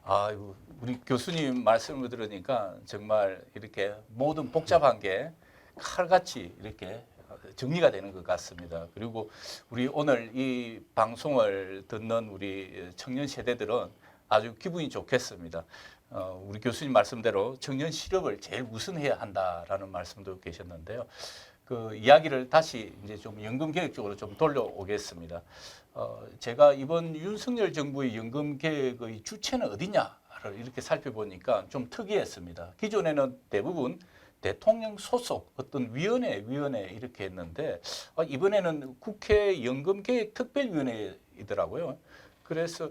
아이고, 우리 교수님 말씀을 들으니까 정말 이렇게 모든 복잡한 게 칼같이 이렇게 정리가 되는 것 같습니다. 그리고 우리 오늘 이 방송을 듣는 우리 청년 세대들은 아주 기분이 좋겠습니다. 우리 교수님 말씀대로 청년 실업을 제일 우선해야 한다라는 말씀도 계셨는데요. 그 이야기를 다시 이제 좀 연금 개혁 쪽으로 좀 돌려오겠습니다. 제가 이번 윤석열 정부의 연금 개혁의 주체는 어디냐를 이렇게 살펴보니까 좀 특이했습니다. 기존에는 대부분 대통령 소속 어떤 위원회 이렇게 했는데 이번에는 국회 연금개혁특별위원회이더라고요. 그래서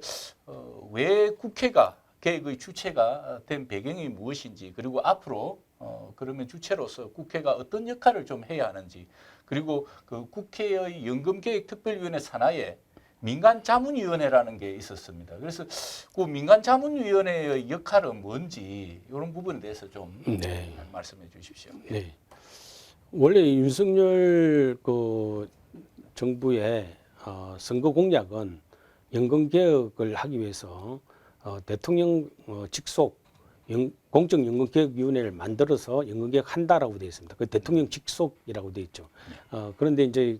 왜 국회가 개혁의 주체가 된 배경이 무엇인지, 그리고 앞으로 그러면 주체로서 국회가 어떤 역할을 좀 해야 하는지, 그리고 그 국회의 연금개혁특별위원회 산하에 민간자문위원회라는 게 있었습니다. 그래서 그 민간자문위원회의 역할은 뭔지 이런 부분에 대해서 좀 네. 말씀해 주십시오. 네. 원래 윤석열 그 정부의 선거 공약은 연금 개혁을 하기 위해서 대통령 직속 공적연금개혁위원회를 만들어서 연금개혁 한다라고 되어 있습니다. 그 대통령 직속이라고 되어 있죠. 그런데 이제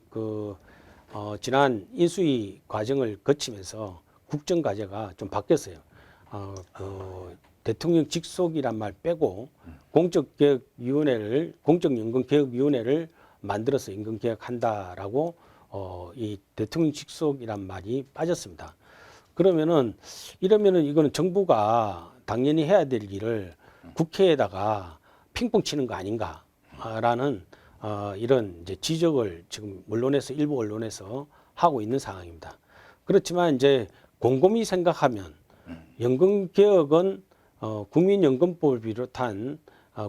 지난 인수위 과정을 거치면서 국정 과제가 좀 바뀌었어요. 대통령 직속이란 말 빼고 공적연금개혁위원회를 만들어서 연금개혁한다라고 이 대통령 직속이란 말이 빠졌습니다. 이러면은 이거는 정부가 당연히 해야 될 일을 국회에다가 핑퐁 치는 거 아닌가라는 이런 이제 지적을 지금 일부 언론에서 하고 있는 상황입니다. 그렇지만 이제 곰곰이 생각하면 연금 개혁은 국민연금법을 비롯한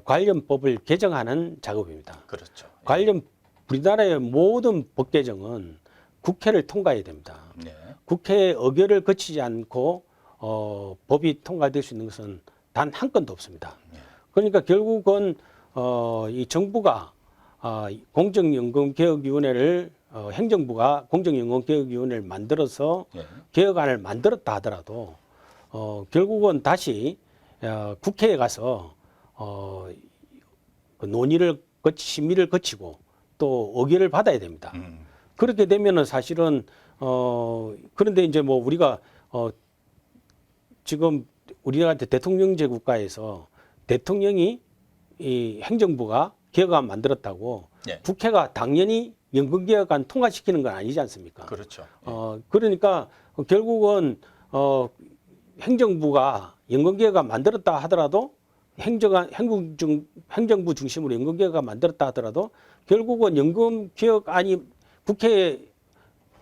관련 법을 개정하는 작업입니다. 그렇죠. 관련 우리나라의 모든 법 개정은 국회를 통과해야 됩니다. 네. 국회의 의결을 거치지 않고 법이 통과될 수 있는 것은 단 한 건도 없습니다. 그러니까 결국은 이 정부가 공정연금개혁위원회를 행정부가 공정연금개혁위원회를 만들어서 네. 개혁안을 만들었다 하더라도 결국은 다시 국회에 가서 그 논의를 심의를 거치고 또 의결을 받아야 됩니다. 그렇게 되면은 사실은 그런데 이제 뭐 우리가 지금 우리나라한테 대통령제 국가에서 대통령이 이 행정부가 개혁안 만들었다고 네. 국회가 당연히 연금개혁안 통과시키는 건 아니지 않습니까? 그렇죠. 그러니까 결국은 행정부가 연금개혁안 만들었다 하더라도 행정부 중심으로 연금개혁안 만들었다 하더라도 결국은 연금개혁안이 국회에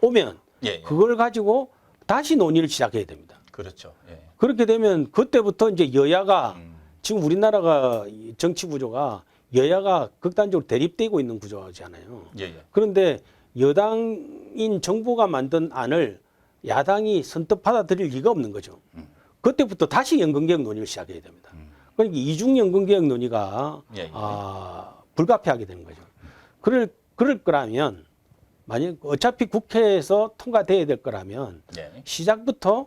오면 예, 예. 그걸 가지고 다시 논의를 시작해야 됩니다. 그렇죠. 예. 그렇게 되면 그때부터 이제 여야가 음. 지금 우리나라가 정치 구조가 여야가 극단적으로 대립되고 있는 구조잖아요. 예, 예. 그런데 여당인 정부가 만든 안을 야당이 선뜻 받아들일 리가 없는 거죠. 그때부터 다시 연금개혁 논의를 시작해야 됩니다. 그러니까 이중 연금개혁 논의가 예, 예. 불가피하게 되는 거죠. 그럴 거라면 만약 어차피 국회에서 통과돼야 될 거라면 예. 시작부터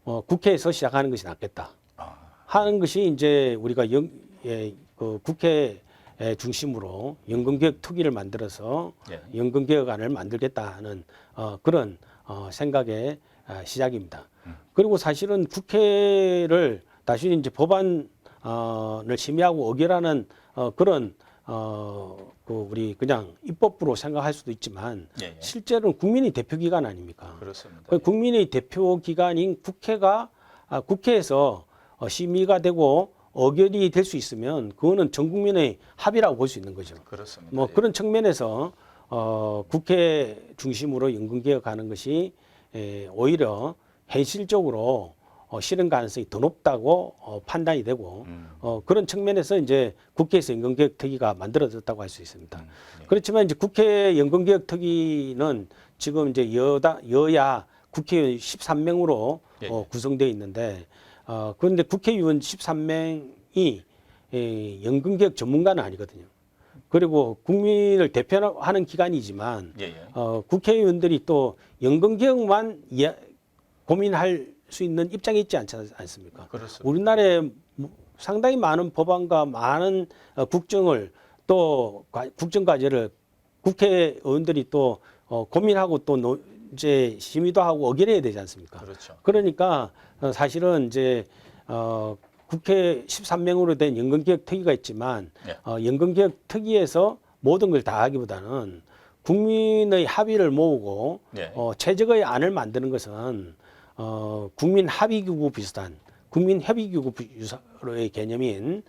국회에서 시작하는 것이 낫겠다 아, 하는 것이 이제 우리가 그 국회 중심으로 연금개혁 특위를 만들어서 예. 연금개혁안을 만들겠다 하는 그런 생각의 시작입니다. 그리고 사실은 국회를 다시 이제 법안을 심의하고 의결하는 그런 그 우리 그냥 입법부로 생각할 수도 있지만 예, 예. 실제로는 국민의 대표기관 아닙니까? 그렇습니다. 그 국민의 대표기관인 국회에서 심의가 되고 의결이 될 수 있으면 그거는 전 국민의 합의라고 볼 수 있는 거죠. 그렇습니다. 뭐 예. 그런 측면에서 국회 중심으로 연금개혁하는 것이 오히려 현실적으로 실현 가능성이 더 높다고 판단이 되고 그런 측면에서 이제 국회에서 연금개혁 특위가 만들어졌다고 할 수 있습니다. 예. 그렇지만 이제 국회 연금개혁 특위는 지금 이제 여야 국회의원 13명으로 예, 예. 구성되어 있는데 그런데 국회의원 13명이 연금개혁 전문가는 아니거든요. 그리고 국민을 대표하는 기관이지만 예, 예. 국회의원들이 또 연금개혁만 고민할 수 있는 입장에 있지 않지 않습니까? 그렇습니다. 우리나라에 상당히 많은 법안과 많은 국정을 또 국정 과제를 국회의원들이 또 고민하고 또 이제 심의도 하고 의결해야 되지 않습니까? 그렇죠. 그러니까 사실은 이제 국회 13명으로 된 연금개혁 특위가 있지만 예. 연금개혁 특위에서 모든 걸 다 하기보다는 국민의 합의를 모으고 예. 최적의 안을 만드는 것은 국민 합의기구 비슷한 국민 협의기구의 개념인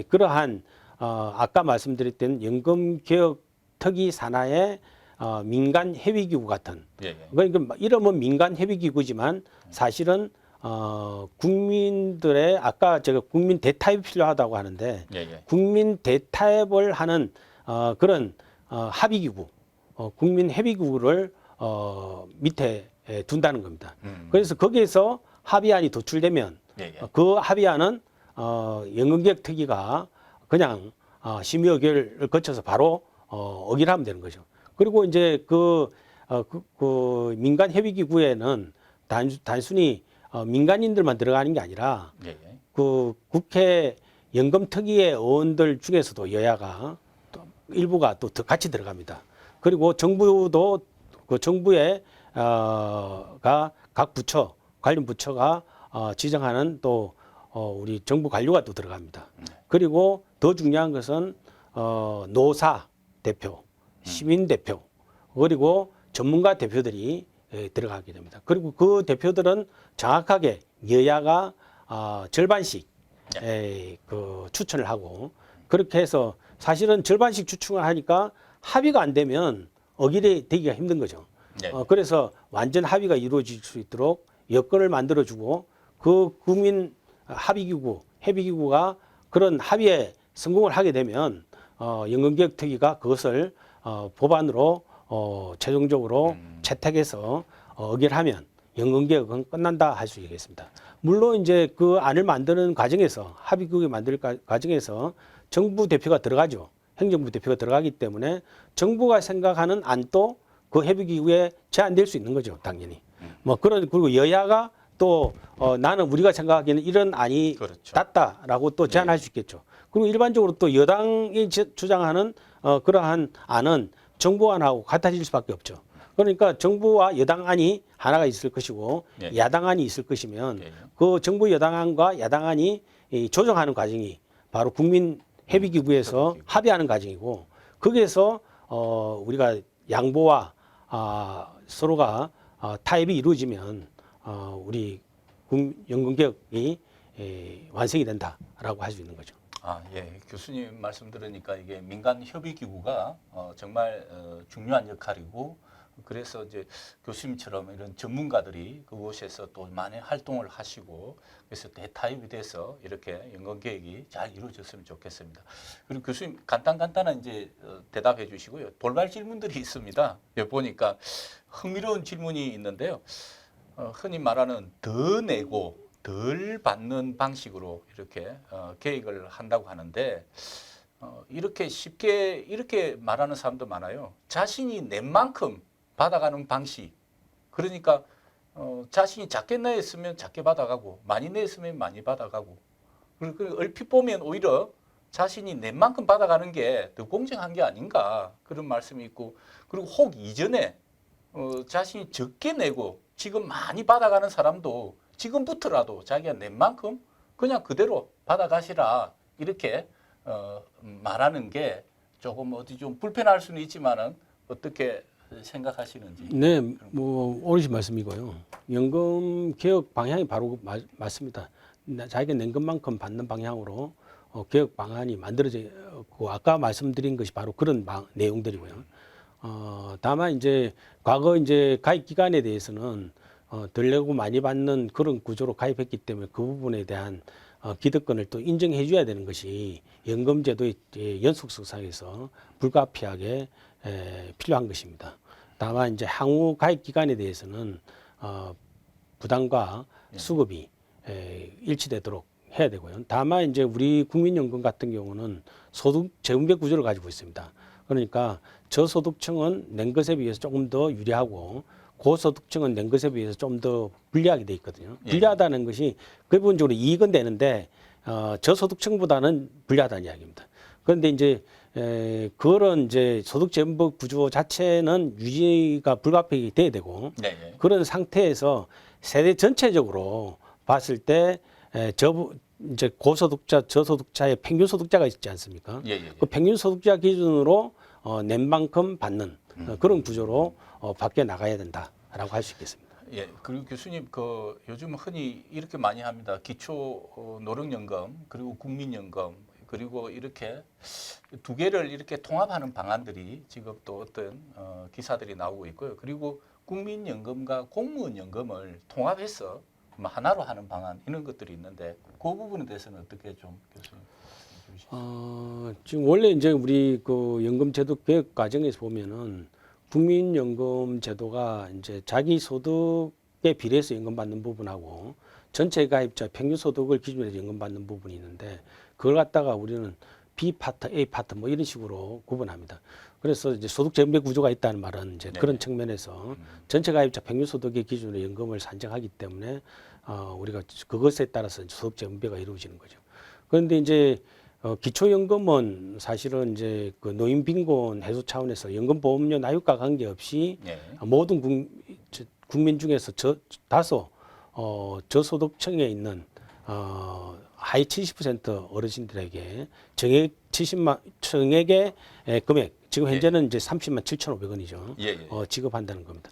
그러한 아까 말씀드렸던 연금개혁 특위 산하의 민간 협의기구 같은 예, 예. 그러니까 이름은 민간 협의기구지만 사실은 국민들의 아까 제가 국민 대타입이 필요하다고 하는데 예, 예. 국민 대타협을 하는 그런 합의기구, 국민 협의기구를 밑에 둔다는 겁니다. 그래서 거기에서 합의안이 도출되면 예, 예. 그 합의안은 연금개혁 특위가 그냥 심의 의결을 거쳐서 바로 의결하면 되는 거죠. 그리고 이제 그 민간 협의기구에는 단순히 민간인들만 들어가는 게 아니라 예, 예. 그 국회 연금특위의 의원들 중에서도 여야가 또 일부가 또 같이 들어갑니다. 그리고 정부도 그 정부의 각 부처 관련 부처가 지정하는 또 우리 정부 관료가 또 들어갑니다. 그리고 더 중요한 것은 노사 대표, 시민 대표 그리고 전문가 대표들이 들어가게 됩니다. 그리고 그 대표들은 정확하게 여야가 절반씩 그 추천을 하고 그렇게 해서 사실은 절반씩 추천을 하니까 합의가 안 되면 의결이 되기가 힘든 거죠. 예. 그래서 완전 합의가 이루어질 수 있도록 여건을 만들어주고 그 국민 합의기구, 협의기구가 그런 합의에 성공을 하게 되면 연금개혁 특위가 그것을 법안으로 최종적으로 채택해서 의결하면 연금개혁은 끝난다 할 수 있겠습니다. 물론 이제 그 안을 만드는 과정에서 합의국을 만들 과정에서 정부 대표가 들어가죠. 행정부 대표가 들어가기 때문에 정부가 생각하는 안도 그 협의기구에 제안될 수 있는 거죠, 당연히. 뭐 그리고 여야가 또 나는 우리가 생각하기에는 이런 안이 그렇죠. 낫다라고 또 제안할 수 있겠죠. 그리고 일반적으로 또 여당이 주장하는 그러한 안은 정부안하고 같아질 수밖에 없죠. 그러니까 정부와 여당안이 하나가 있을 것이고 예. 야당안이 있을 것이면 예. 그 정부 여당안과 야당안이 조정하는 과정이 바로 국민 협의기구에서 합의하는 과정이고 거기에서 우리가 양보와 서로가 타협이 이루어지면 우리 연금개혁이 완성이 된다라고 할 수 있는 거죠. 예. 교수님 말씀 들으니까 이게 민간 협의기구가 정말 중요한 역할이고 그래서 이제 교수님처럼 이런 전문가들이 그곳에서 또 많이 활동을 하시고 그래서 대타협이 돼서 이렇게 연금 계획이 잘 이루어졌으면 좋겠습니다. 그리고 교수님 간단한 이제 대답해 주시고요. 돌발 질문들이 있습니다. 여기 보니까 흥미로운 질문이 있는데요. 흔히 말하는 더 내고 덜 받는 방식으로 이렇게 계획을 한다고 하는데 이렇게 쉽게 이렇게 말하는 사람도 많아요. 자신이 낸 만큼 받아가는 방식. 그러니까 자신이 작게 냈으면 작게 받아가고 많이 냈으면 많이 받아가고. 그리고 얼핏 보면 오히려 자신이 낸 만큼 받아가는 게 더 공정한 게 아닌가 그런 말씀이 있고 그리고 혹 이전에 자신이 적게 내고 지금 많이 받아가는 사람도 지금부터라도 자기가 낸 만큼 그냥 그대로 받아가시라 이렇게 말하는 게 조금 어디 좀 불편할 수는 있지만은 어떻게 생각하시는지. 네, 뭐 옳으신 말씀이고요. 연금 개혁 방향이 바로 맞습니다. 자기가 낸 것만큼 받는 방향으로 개혁 방안이 만들어졌고 아까 말씀드린 것이 바로 그런 내용들이고요. 다만 이제 과거 이제 가입 기간에 대해서는 덜 내고 많이 받는 그런 구조로 가입했기 때문에 그 부분에 대한 기득권을 또 인정해 줘야 되는 것이 연금제도의 연속성상에서 불가피하게 필요한 것입니다. 다만 이제 향후 가입 기간에 대해서는 부담과 수급이 일치되도록 해야 되고요. 다만 이제 우리 국민연금 같은 경우는 소득 재분배 구조를 가지고 있습니다. 그러니까 저소득층은 낸 것에 비해서 조금 더 유리하고 고소득층은 낸 것에 비해서 좀 더 불리하게 돼 있거든요. 불리하다는 것이 기본적으로 이익은 되는데 저소득층보다는 불리하다는 이야기입니다. 그런데 이제 그런 이제 소득 재분배 구조 자체는 유지가 불가피하게 돼야 되고 네. 그런 상태에서 세대 전체적으로 봤을 때 이제 고소득자, 저소득자의 평균 소득자가 있지 않습니까? 그 평균 소득자 기준으로 낸 만큼 받는 그런 구조로 바뀌어 나가야 된다라고 할 수 있겠습니다. 예, 그리고 교수님 요즘 흔히 이렇게 많이 합니다. 기초 노령연금 그리고 국민연금 그리고 이렇게 두 개를 이렇게 통합하는 방안들이 지금 또 어떤 기사들이 나오고 있고요. 그리고 국민연금과 공무원연금을 통합해서 하나로 하는 방안 이런 것들이 있는데 그 부분에 대해서는 어떻게 좀 교수님 해주시죠? 지금 원래 이제 우리 그 연금제도 개혁 과정에서 보면은 국민연금 제도가 이제 자기 소득에 비례해서 연금 받는 부분하고 전체 가입자 평균 소득을 기준으로 해서 연금 받는 부분이 있는데 그걸 갖다가 우리는 B 파트, A 파트 뭐 이런 식으로 구분합니다. 그래서 이제 소득 재분배 구조가 있다는 말은 이제 그런 측면에서 전체 가입자 평균 소득의 기준으로 연금을 산정하기 때문에 우리가 그것에 따라서 소득 재분배가 이루어지는 거죠. 그런데 이제 기초연금은 사실은 이제 그 노인 빈곤 해소 차원에서 연금보험료 나이과 관계없이 모든 국민 중에서 다소 저소득층에 있는 하위 70% 어르신들에게 정액의 금액 지금 현재는 이제 30만 7,500원이죠. 지급한다는 겁니다.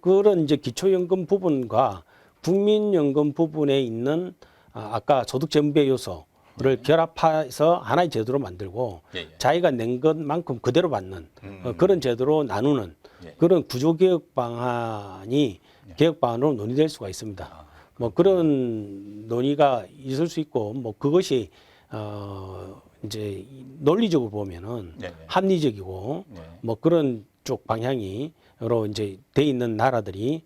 그런 이제 기초연금 부분과 국민연금 부분에 있는 아까 소득 재분배 요소를 결합해서 하나의 제도로 만들고 자기가 낸 것만큼 그대로 받는 그런 제도로 나누는 그런 구조개혁 방안이 개혁 방안으로 논의될 수가 있습니다. 뭐 그런 논의가 있을 수 있고 뭐 그것이 이제 논리적으로 보면은 합리적이고 뭐 그런 쪽 방향이로 이제 돼 있는 나라들이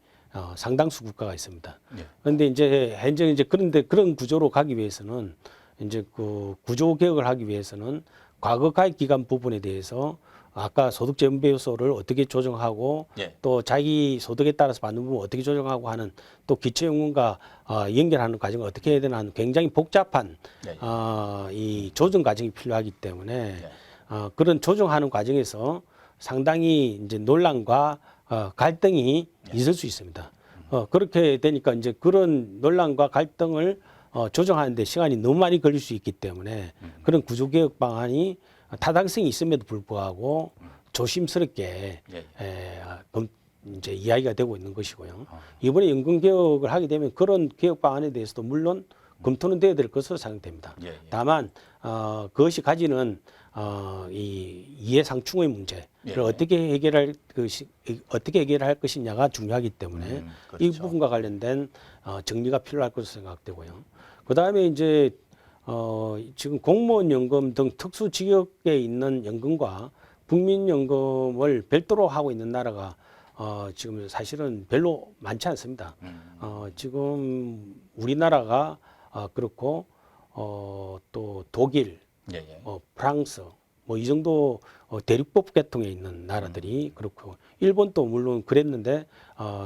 상당수 국가가 있습니다. 그런데 이제 현재 이제 그런데 그런 구조로 가기 위해서는 이제 그 구조 개혁을 하기 위해서는 과거 가입 기간 부분에 대해서 아까 소득 재분배 요소를 어떻게 조정하고 또 자기 소득에 따라서 받는 부분 어떻게 조정하고 하는 또 기초연금과 연결하는 과정을 어떻게 해야 되나 하는 굉장히 복잡한 이 조정 과정이 필요하기 때문에 그런 조정하는 과정에서 상당히 이제 논란과 갈등이 있을 수 있습니다. 그렇게 되니까 이제 그런 논란과 갈등을 조정하는데 시간이 너무 많이 걸릴 수 있기 때문에 그런 구조개혁 방안이 타당성이 있음에도 불구하고 조심스럽게 이제 이야기가 되고 있는 것이고요. 이번에 연금 개혁을 하게 되면 그런 개혁 방안에 대해서도 물론 검토는 돼야 될 것으로 생각됩니다. 다만 그것이 가지는 이 이해상충의 문제를 예. 어떻게 해결할 것이냐가 중요하기 때문에 그렇죠. 이 부분과 관련된 정리가 필요할 것으로 생각되고요. 그 다음에 이제 지금 공무원 연금 등 특수직역에 있는 연금과 국민연금을 별도로 하고 있는 나라가 지금 사실은 별로 많지 않습니다. 지금 우리나라가 그렇고 또 독일, 예, 예. 프랑스 뭐 이 정도 대륙법 계통에 있는 나라들이 그렇고 일본도 물론 그랬는데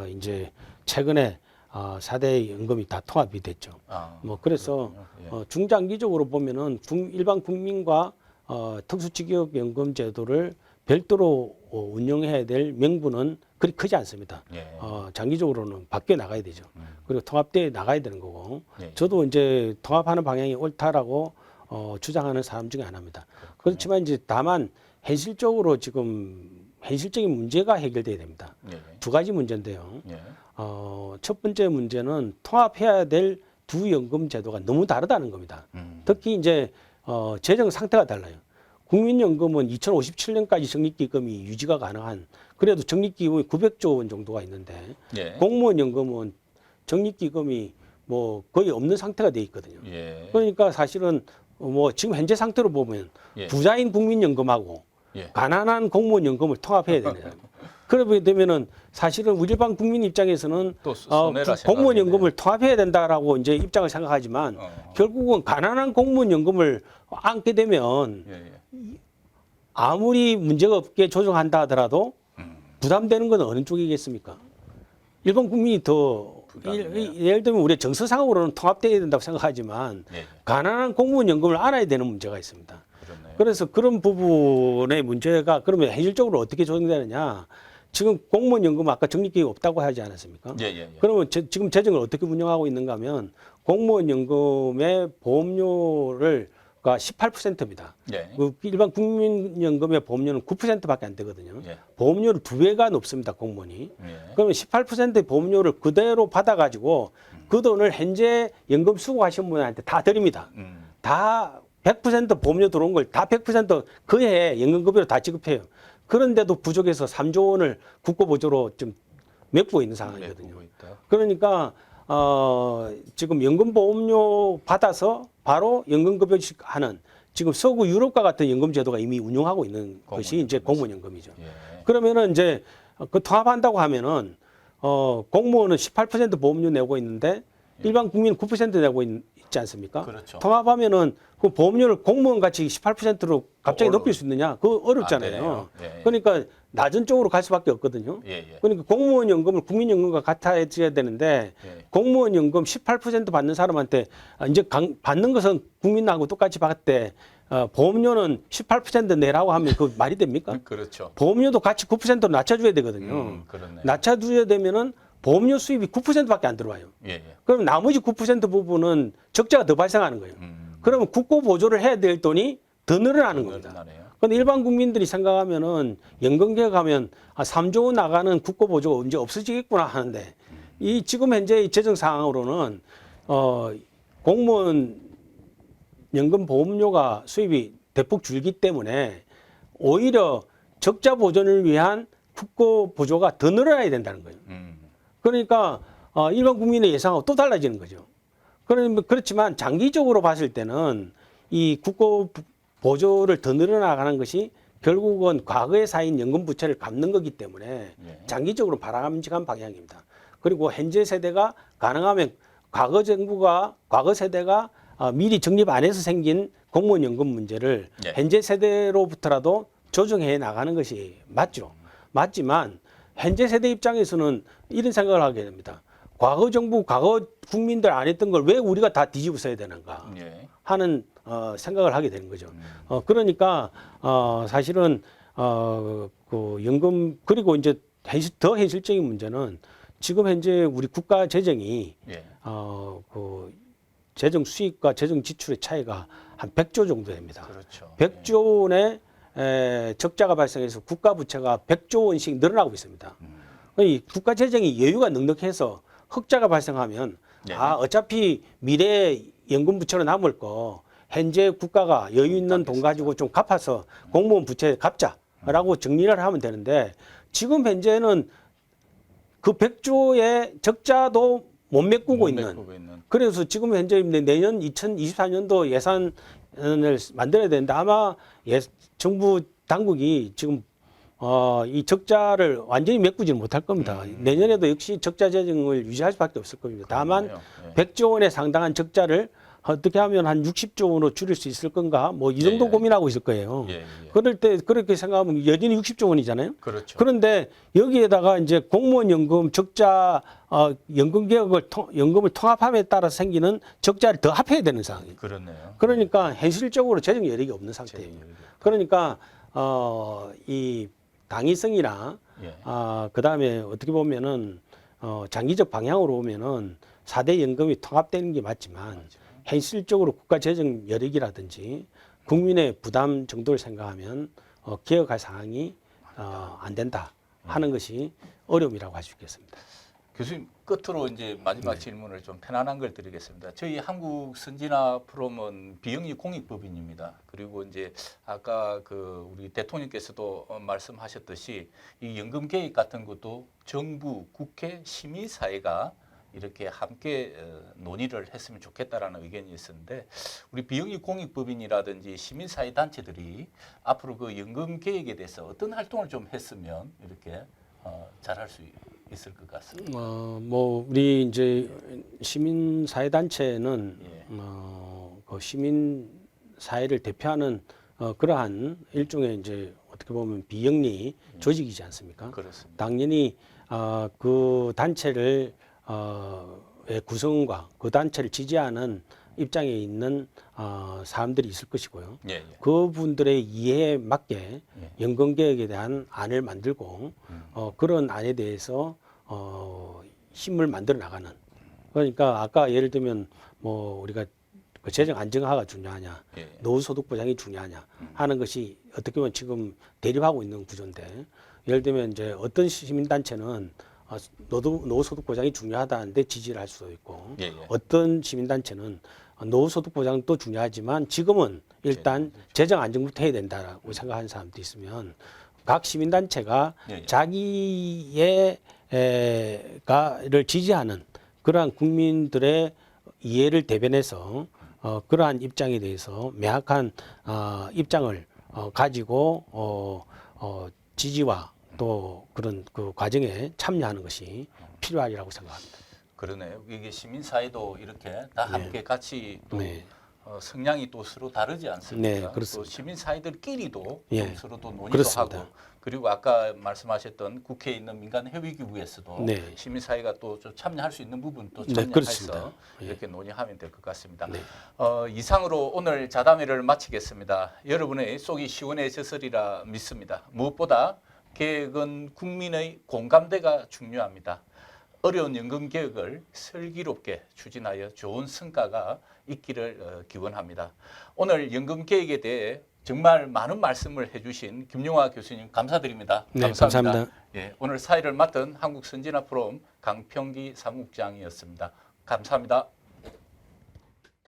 이제 최근에 4대 연금이 다 통합이 됐죠. 뭐 그래서 그렇군요. 예. 중장기적으로 보면은 일반 국민과 특수직역연금 제도를 별도로 운영해야 될 명분은 그리 크지 않습니다. 예. 장기적으로는 바뀌어 나가야 되죠. 그리고 통합돼 나가야 되는 거고. 예, 예. 저도 이제 통합하는 방향이 옳다라고 주장하는 사람 중에 하나입니다. 그렇지만 이제 다만 현실적으로 지금 현실적인 문제가 해결돼야 됩니다. 예, 예. 두 가지 문제인데요. 예. 첫 번째 문제는 통합해야 될 두 연금 제도가 너무 다르다는 겁니다. 특히 이제 재정 상태가 달라요. 국민연금은 2057년까지 적립기금이 유지가 가능한 그래도 적립기금이 900조 원 정도가 있는데 예. 공무원연금은 적립기금이 뭐 거의 없는 상태가 돼 있거든요. 예. 그러니까 사실은 뭐 지금 현재 상태로 보면 예. 부자인 국민연금하고 예. 가난한 공무원연금을 통합해야 되네요. 그러게 되면은 사실은 일반 국민 입장에서는 또 손해라 공무원연금을 통합해야 된다라고 이제 입장을 생각하지만 결국은 가난한 공무원연금을 안게 되면 예, 예. 아무리 문제가 없게 조정한다 하더라도 부담되는 건 어느 쪽이겠습니까? 일반 국민이 더 예를 들면 우리 정서상으로는 통합돼야 된다고 생각하지만 예, 예. 가난한 공무원연금을 알아야 되는 문제가 있습니다. 그렇네요. 그래서 그런 부분의 문제가 그러면 현실적으로 어떻게 조정되느냐? 지금 공무원연금 아까 적립기금이 없다고 하지 않았습니까? 예, 예, 예. 그러면 지금 재정을 어떻게 운영하고 있는가 하면 공무원연금의 보험료를 18%입니다. 예. 일반 국민연금의 보험료는 9%밖에 안 되거든요. 예. 보험료를 2배가 높습니다, 공무원이. 예. 그러면 18%의 보험료를 그대로 받아가지고 그 돈을 현재 연금 수급하신 분한테 다 드립니다. 다 100% 보험료 들어온 걸 다 100% 그해 연금급여로 다 지급해요. 그런데도 부족해서 3조 원을 국고보조로 좀 메꾸고 있는 상황이거든요. 내고 있다. 그러니까 지금 연금보험료 받아서 바로 연금급여식 하는 지금 서구 유럽과 같은 연금제도가 이미 운영하고 있는 것이 이제 공무원연금이죠. 예. 그러면은 이제 그 통합한다고 하면은 공무원은 18% 보험료 내고 있는데 일반 국민은 9% 내고 있지 않습니까? 그렇죠. 통합하면은 그 보험료를 공무원 같이 18%로 갑자기 어려워. 높일 수 있느냐? 그거 어렵잖아요. 되네요. 예. 그러니까 낮은 쪽으로 갈 수밖에 없거든요. 예, 예. 그러니까 공무원 연금을 국민연금과 같아야 되는데 예. 공무원 연금 18% 받는 사람한테 이제 받는 것은 국민하고 똑같이 받대 보험료는 18% 내라고 하면 그 말이 됩니까? 그렇죠. 보험료도 같이 9%로 낮춰줘야 되거든요. 그렇네. 낮춰줘야 되면은 보험료 수입이 9%밖에 안 들어와요. 예, 예. 그럼 나머지 9% 부분은 적자가 더 발생하는 거예요. 그러면 국고 보조를 해야 될 돈이 더 늘어나는 겁니다. 늘어나네요. 근데 일반 국민들이 생각하면은 연금개혁하면 3조 원 나가는 국고 보조가 언제 없어지겠구나 하는데 이 지금 현재 이 재정 상황으로는 공무원 연금 보험료가 수입이 대폭 줄기 때문에 오히려 적자 보전을 위한 국고 보조가 더 늘어나야 된다는 거예요. 그러니까 일반 국민의 예상하고 또 달라지는 거죠. 그렇지만 장기적으로 봤을 때는 이 국고 보조를 더 늘어나가는 것이 결국은 과거에 쌓인 연금 부채를 갚는 거기 때문에 예. 장기적으로 바람직한 방향입니다. 그리고 현재 세대가 가능하면 과거 세대가 미리 적립 안 해서 생긴 공무원 연금 문제를 예. 현재 세대로부터라도 조정해 나가는 것이 맞죠. 맞지만 현재 세대 입장에서는 이런 생각을 하게 됩니다. 과거 정부, 과거 국민들 안 했던 걸 왜 우리가 다 뒤집어 써야 되는가 예. 하는 생각을 하게 되는 거죠. 그러니까 사실은 그 연금 그리고 이제 더 현실적인 문제는 지금 현재 우리 국가 재정이 예. 그 재정 수입과 재정 지출의 차이가 한 100조 정도 됩니다. 그렇죠. 100조 원의 적자가 발생해서 국가 부채가 100조 원씩 늘어나고 있습니다. 이 국가 재정이 여유가 넉넉해서 흑자가 발생하면 예. 어차피 미래 연금 부채로 남을 거 현재 국가가 여유 있는 돈 가지고 좀 갚아서 공무원 부채 갚자라고 정리를 하면 되는데 지금 현재는 그 100조의 적자도 못 메꾸고 있는. 그래서 지금 현재 내년 2024년도 예산을 만들어야 되는데 아마 정부 당국이 지금 이 적자를 완전히 메꾸지는 못할 겁니다. 내년에도 역시 적자 재정을 유지할 수밖에 없을 겁니다. 다만 100조 원에 상당한 적자를 어떻게 하면 한 60조 원으로 줄일 수 있을 건가? 뭐 이 정도 고민하고 있을 거예요. 그럴 때 그렇게 생각하면 여전히 60조 원이잖아요. 그렇죠. 그런데 여기에다가 이제 공무원 연금 적자 연금 개혁을 연금을 통합함에 따라 생기는 적자를 더 합해야 되는 상황이에요. 그렇네요. 그러니까 현실적으로 재정 여력이 없는 상태예요. 그러니까 이 당위성이나 그다음에 어떻게 보면은 장기적 방향으로 보면은 4대 연금이 통합되는 게 맞지만 현실적으로 국가 재정 여력이라든지 국민의 부담 정도를 생각하면 개혁할 상황이 안 된다 하는 것이 어려움이라고 할 수 있겠습니다. 교수님 끝으로 이제 마지막 질문을 좀 편안한 걸 드리겠습니다. 저희 한국 선진화 프롬은 비영리 공익법인입니다. 그리고 이제 아까 그 우리 대통령께서도 말씀하셨듯이 이 연금 개혁 같은 것도 정부, 국회, 시민 사회가 이렇게 함께 논의를 했으면 좋겠다라는 의견이 있었는데 우리 비영리 공익법인이라든지 시민사회 단체들이 앞으로 그 연금 개혁에 대해서 어떤 활동을 좀 했으면 이렇게 잘할 수 있을 것 같습니다. 뭐 우리 이제 시민사회 단체는 그 시민 사회를 대표하는 그러한 일종의 이제 어떻게 보면 비영리 조직이지 않습니까? 그렇습니다. 당연히 그 단체를 의 구성과 그 단체를 지지하는 입장에 있는 사람들이 있을 것이고요. 그분들의 이해에 맞게 연금 개혁에 대한 안을 만들고 그런 안에 대해서 힘을 만들어 나가는. 그러니까 아까 예를 들면 뭐 우리가 그 재정 안정화가 중요하냐, 노후소득 보장이 중요하냐 하는 것이 어떻게 보면 지금 대립하고 있는 구조인데 예를 들면 이제 어떤 시민단체는 노후소득 보장이 중요하다는데 지지를 할 수도 있고 어떤 시민단체는 노후소득 보장도 중요하지만 지금은 일단 재정 안정부터 해야 된다라고 생각하는 사람도 있으면 각 시민단체가 자기의 가를 지지하는 그러한 국민들의 이해를 대변해서 그러한 입장에 대해서 명확한 입장을 가지고 지지와 또 그런 그 과정에 참여하는 것이 필요하리라고 생각합니다. 그러네요. 이게 시민사회도 이렇게 다 함께 같이 또 성향이 또 서로 다르지 않습니까? 또 시민사회들끼리도 좀 서로 또 논의도 하고 그리고 아까 말씀하셨던 국회에 있는 민간협의기구에서도 시민사회가 또 좀 참여할 수 있는 부분 또 참여해서 이렇게 논의하면 될 것 같습니다. 이상으로 오늘 자담회를 마치겠습니다. 여러분의 속이 시원해졌으리라 믿습니다. 무엇보다 개혁은 국민의 공감대가 중요합니다. 어려운 연금 개혁을 슬기롭게 추진하여 좋은 성과가 있기를 기원합니다. 오늘 연금 개혁에 대해 정말 많은 말씀을 해주신 김용화 교수님 감사드립니다. 감사합니다. 오늘 사회를 맡은 한국선진화 프롬 강평기 사무국장이었습니다. 감사합니다.